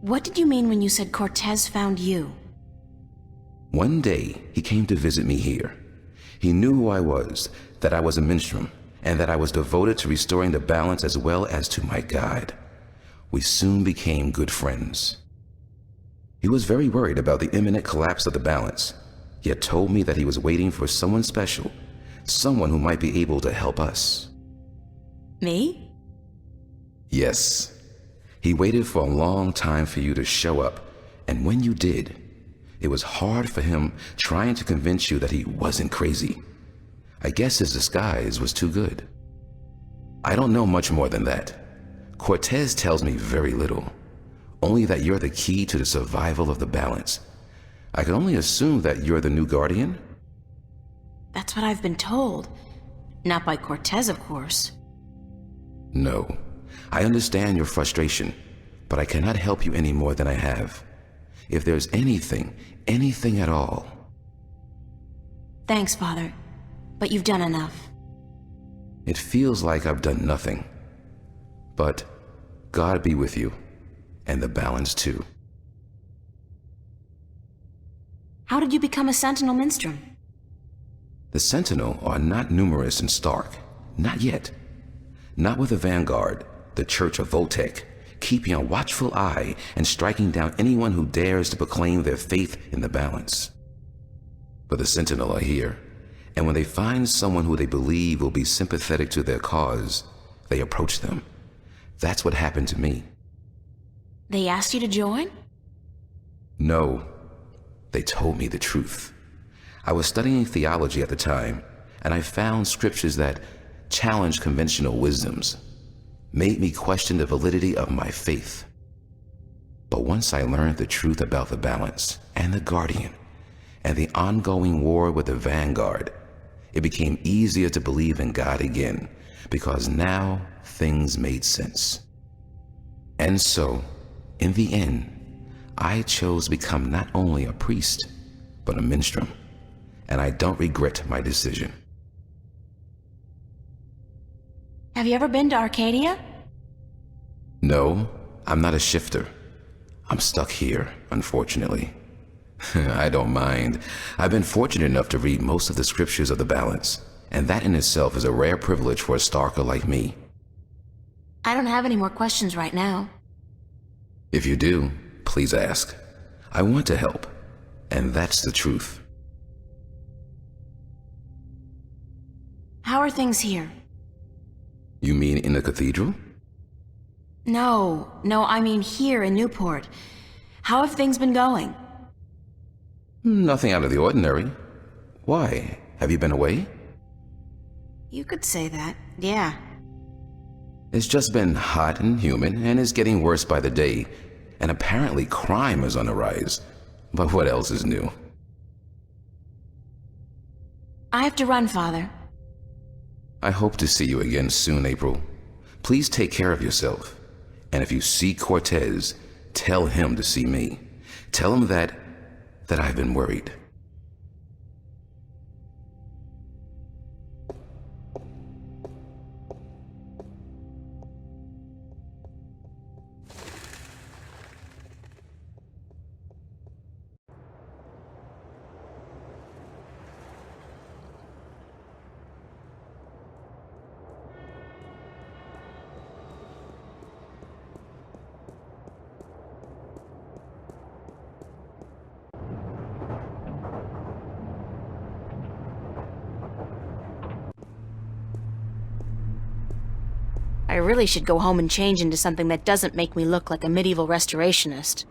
What did you mean when you said Cortez found you? One day, he came to visit me here. He knew who I was, that I was a minstrel, and that I was devoted to restoring the balance as well as to my guide. We soon became good friends. He was very worried about the imminent collapse of the balance, yet told me that he was waiting for someone special, someone who might be able to help us. Me? Yes. He waited for a long time for you to show up, and when you did, it was hard for him trying to convince you that he wasn't crazy. I guess his disguise was too good. I don't know much more than that. Cortez tells me very little, only that you're the key to the survival of the balance. I can only assume that you're the new guardian? That's what I've been told. Not by Cortez, of course. No. I understand your frustration, but I cannot help you any more than I have. If there's anything at all. Thanks, Father. But you've done enough. It feels like I've done nothing. But God be with you, and the balance too. How did you become a Sentinel Minstrel? The Sentinel are not numerous in Stark. Not yet. Not with the Vanguard, the Church of Voltec, keeping a watchful eye and striking down anyone who dares to proclaim their faith in the balance. But the Sentinel are here, and when they find someone who they believe will be sympathetic to their cause, they approach them. That's what happened to me. They asked you to join? No. They told me the truth. I was studying theology at the time, and I found scriptures that challenged conventional wisdoms, made me question the validity of my faith. But once I learned the truth about the balance and the Guardian and the ongoing war with the Vanguard, it became easier to believe in God again, because now things made sense. And so, in the end, I chose to become not only a priest, but a minstrel, and I don't regret my decision. Have you ever been to Arcadia? No, I'm not a shifter. I'm stuck here, unfortunately. I don't mind. I've been fortunate enough to read most of the scriptures of the balance, and that in itself is a rare privilege for a Starker like me. I don't have any more questions right now. If you do, please ask. I want to help, and that's the truth. How are things here? You mean in the cathedral? No, I mean here in Newport. How have things been going? Nothing out of the ordinary. Why? Have you been away? You could say that, yeah. It's just been hot and humid, and it's getting worse by the day. And apparently crime is on the rise. But what else is new? I have to run, Father. I hope to see you again soon, April. Please take care of yourself. And if you see Cortez, tell him to see me. Tell him that I've been worried. I really should go home and change into something that doesn't make me look like a medieval restorationist.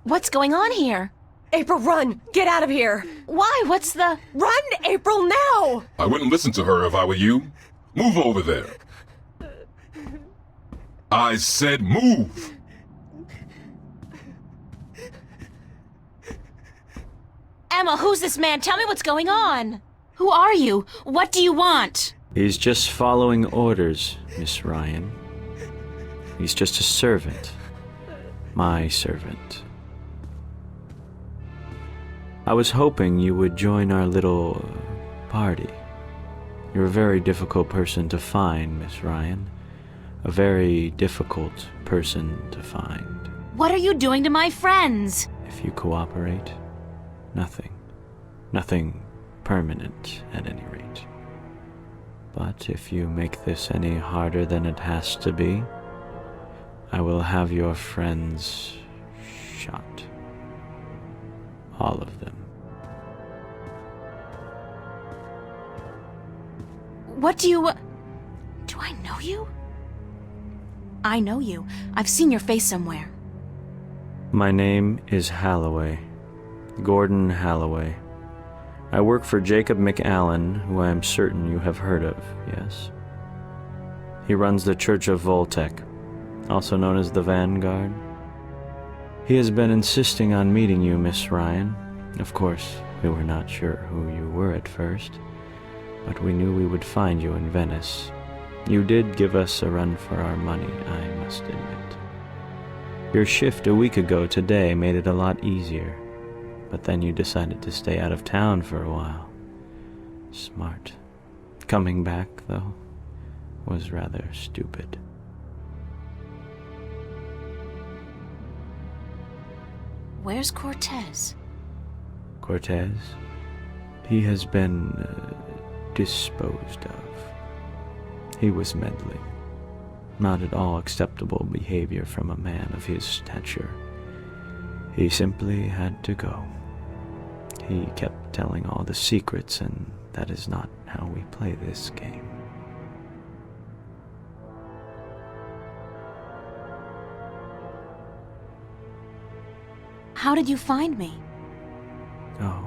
What's going on here? April, run! Get out of here! Why? What's the... Run, April, now! I wouldn't listen to her if I were you. Move over there. I said move! Emma, who's this man? Tell me what's going on. Who are you? What do you want? He's just following orders, Miss Ryan. He's just a servant. My servant. I was hoping you would join our little party. You're a very difficult person to find, Miss Ryan. A very difficult person to find. What are you doing to my friends? If you cooperate, nothing. Nothing permanent, at any rate. But if you make this any harder than it has to be, I will have your friends shot. All of them. What do you... Do I know you? I know you. I've seen your face somewhere. My name is Halloway. Gordon Halloway. I work for Jacob McAllen, who I am certain you have heard of, yes? He runs the Church of Voltec, also known as the Vanguard. He has been insisting on meeting you, Miss Ryan. Of course, we were not sure who you were at first, but we knew we would find you in Venice. You did give us a run for our money, I must admit. Your shift a week ago today made it a lot easier, but then you decided to stay out of town for a while. Smart. Coming back, though, was rather stupid. Where's Cortez? Cortez? He has been disposed of. He was meddling. Not at all acceptable behavior from a man of his stature. He simply had to go. He kept telling all the secrets, and that is not how we play this game. How did you find me? Oh,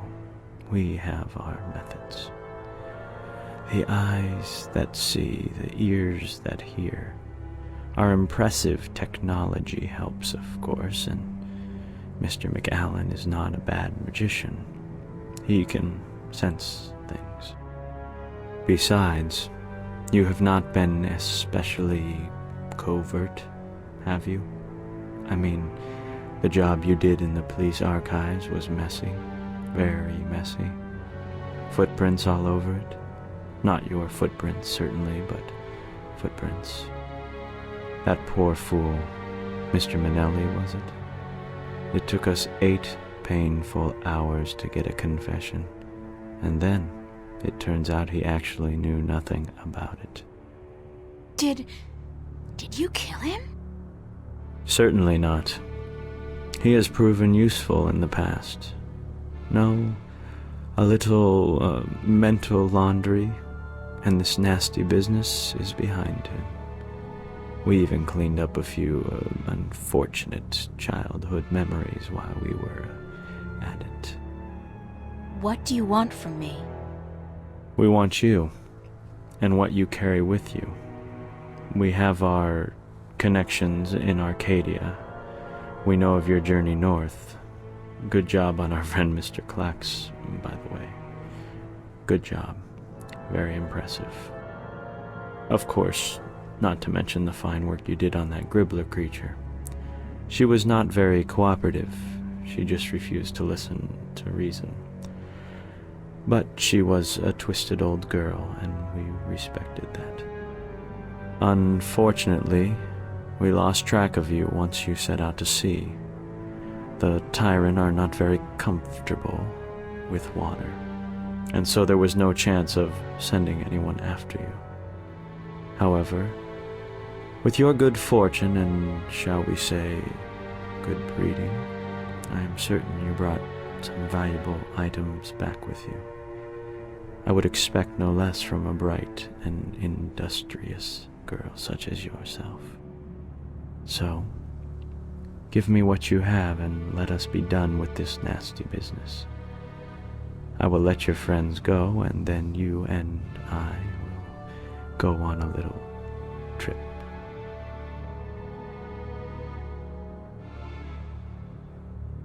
we have our methods. The eyes that see, the ears that hear. Our impressive technology helps, of course, and Mr. McAllen is not a bad magician. He can sense things. Besides, you have not been especially covert, have you? I mean, the job you did in the police archives was messy, very messy. Footprints all over it. Not your footprints, certainly, but footprints. That poor fool, Mr. Manelli, was it? It took us 8 painful hours to get a confession, and then it turns out he actually knew nothing about it. Did you kill him? Certainly not. He has proven useful in the past. No, a little mental laundry, and this nasty business is behind him. We even cleaned up a few unfortunate childhood memories while we were at it. What do you want from me? We want you, and what you carry with you. We have our connections in Arcadia. We know of your journey north. Good job on our friend Mr. Klax, by the way. Good job. Very impressive. Of course, not to mention the fine work you did on that Gribbler creature. She was not very cooperative. She just refused to listen to reason. But she was a twisted old girl, and we respected that. Unfortunately, we lost track of you once you set out to sea. The Tyrant are not very comfortable with water, and so there was no chance of sending anyone after you. However, with your good fortune and, shall we say, good breeding, I am certain you brought some valuable items back with you. I would expect no less from a bright and industrious girl such as yourself. So, Give me what you have and let us be done with this nasty business. I will let your friends go, and then you and I will go on a little trip.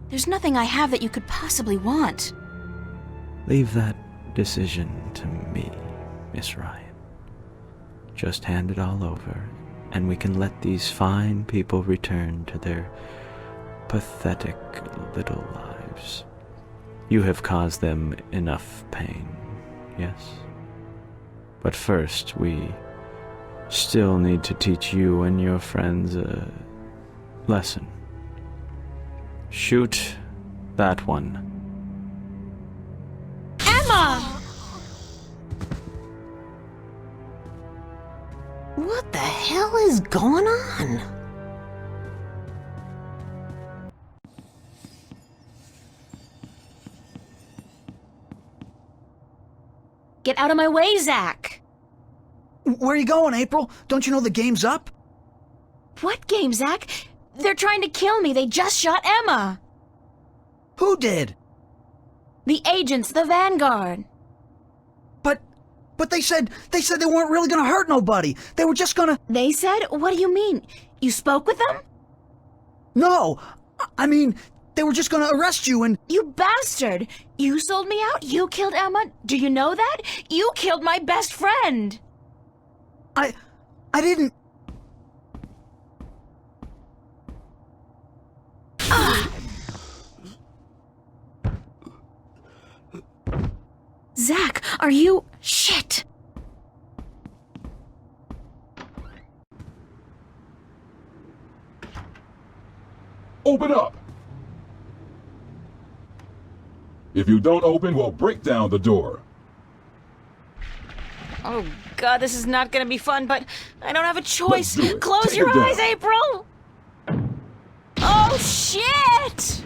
There's nothing I have that you could possibly want. Leave that decision to me, Miss Ryan. Just hand it all over, and we can let these fine people return to their pathetic little lives. You have caused them enough pain, yes? But first, we still need to teach you and your friends a lesson. Shoot that one. Emma! What the hell is going on? Get out of my way, Zach! Where are you going, April? Don't you know the game's up? What game, Zach? They're trying to kill me. They just shot Emma. Who did? The agents, the Vanguard. But they said they weren't really gonna hurt nobody. They were just gonna... They said? What do you mean? You spoke with them? No! I mean, they were just gonna arrest you and... You bastard! You sold me out? You killed Emma? Do you know that? You killed my best friend! I didn't... Zach, are you... Shit! Open up! If you don't open, we'll break down the door. Oh God, this is not gonna be fun, but I don't have a choice. Let's do it. Close Take your her down. eyes, April! Oh shit!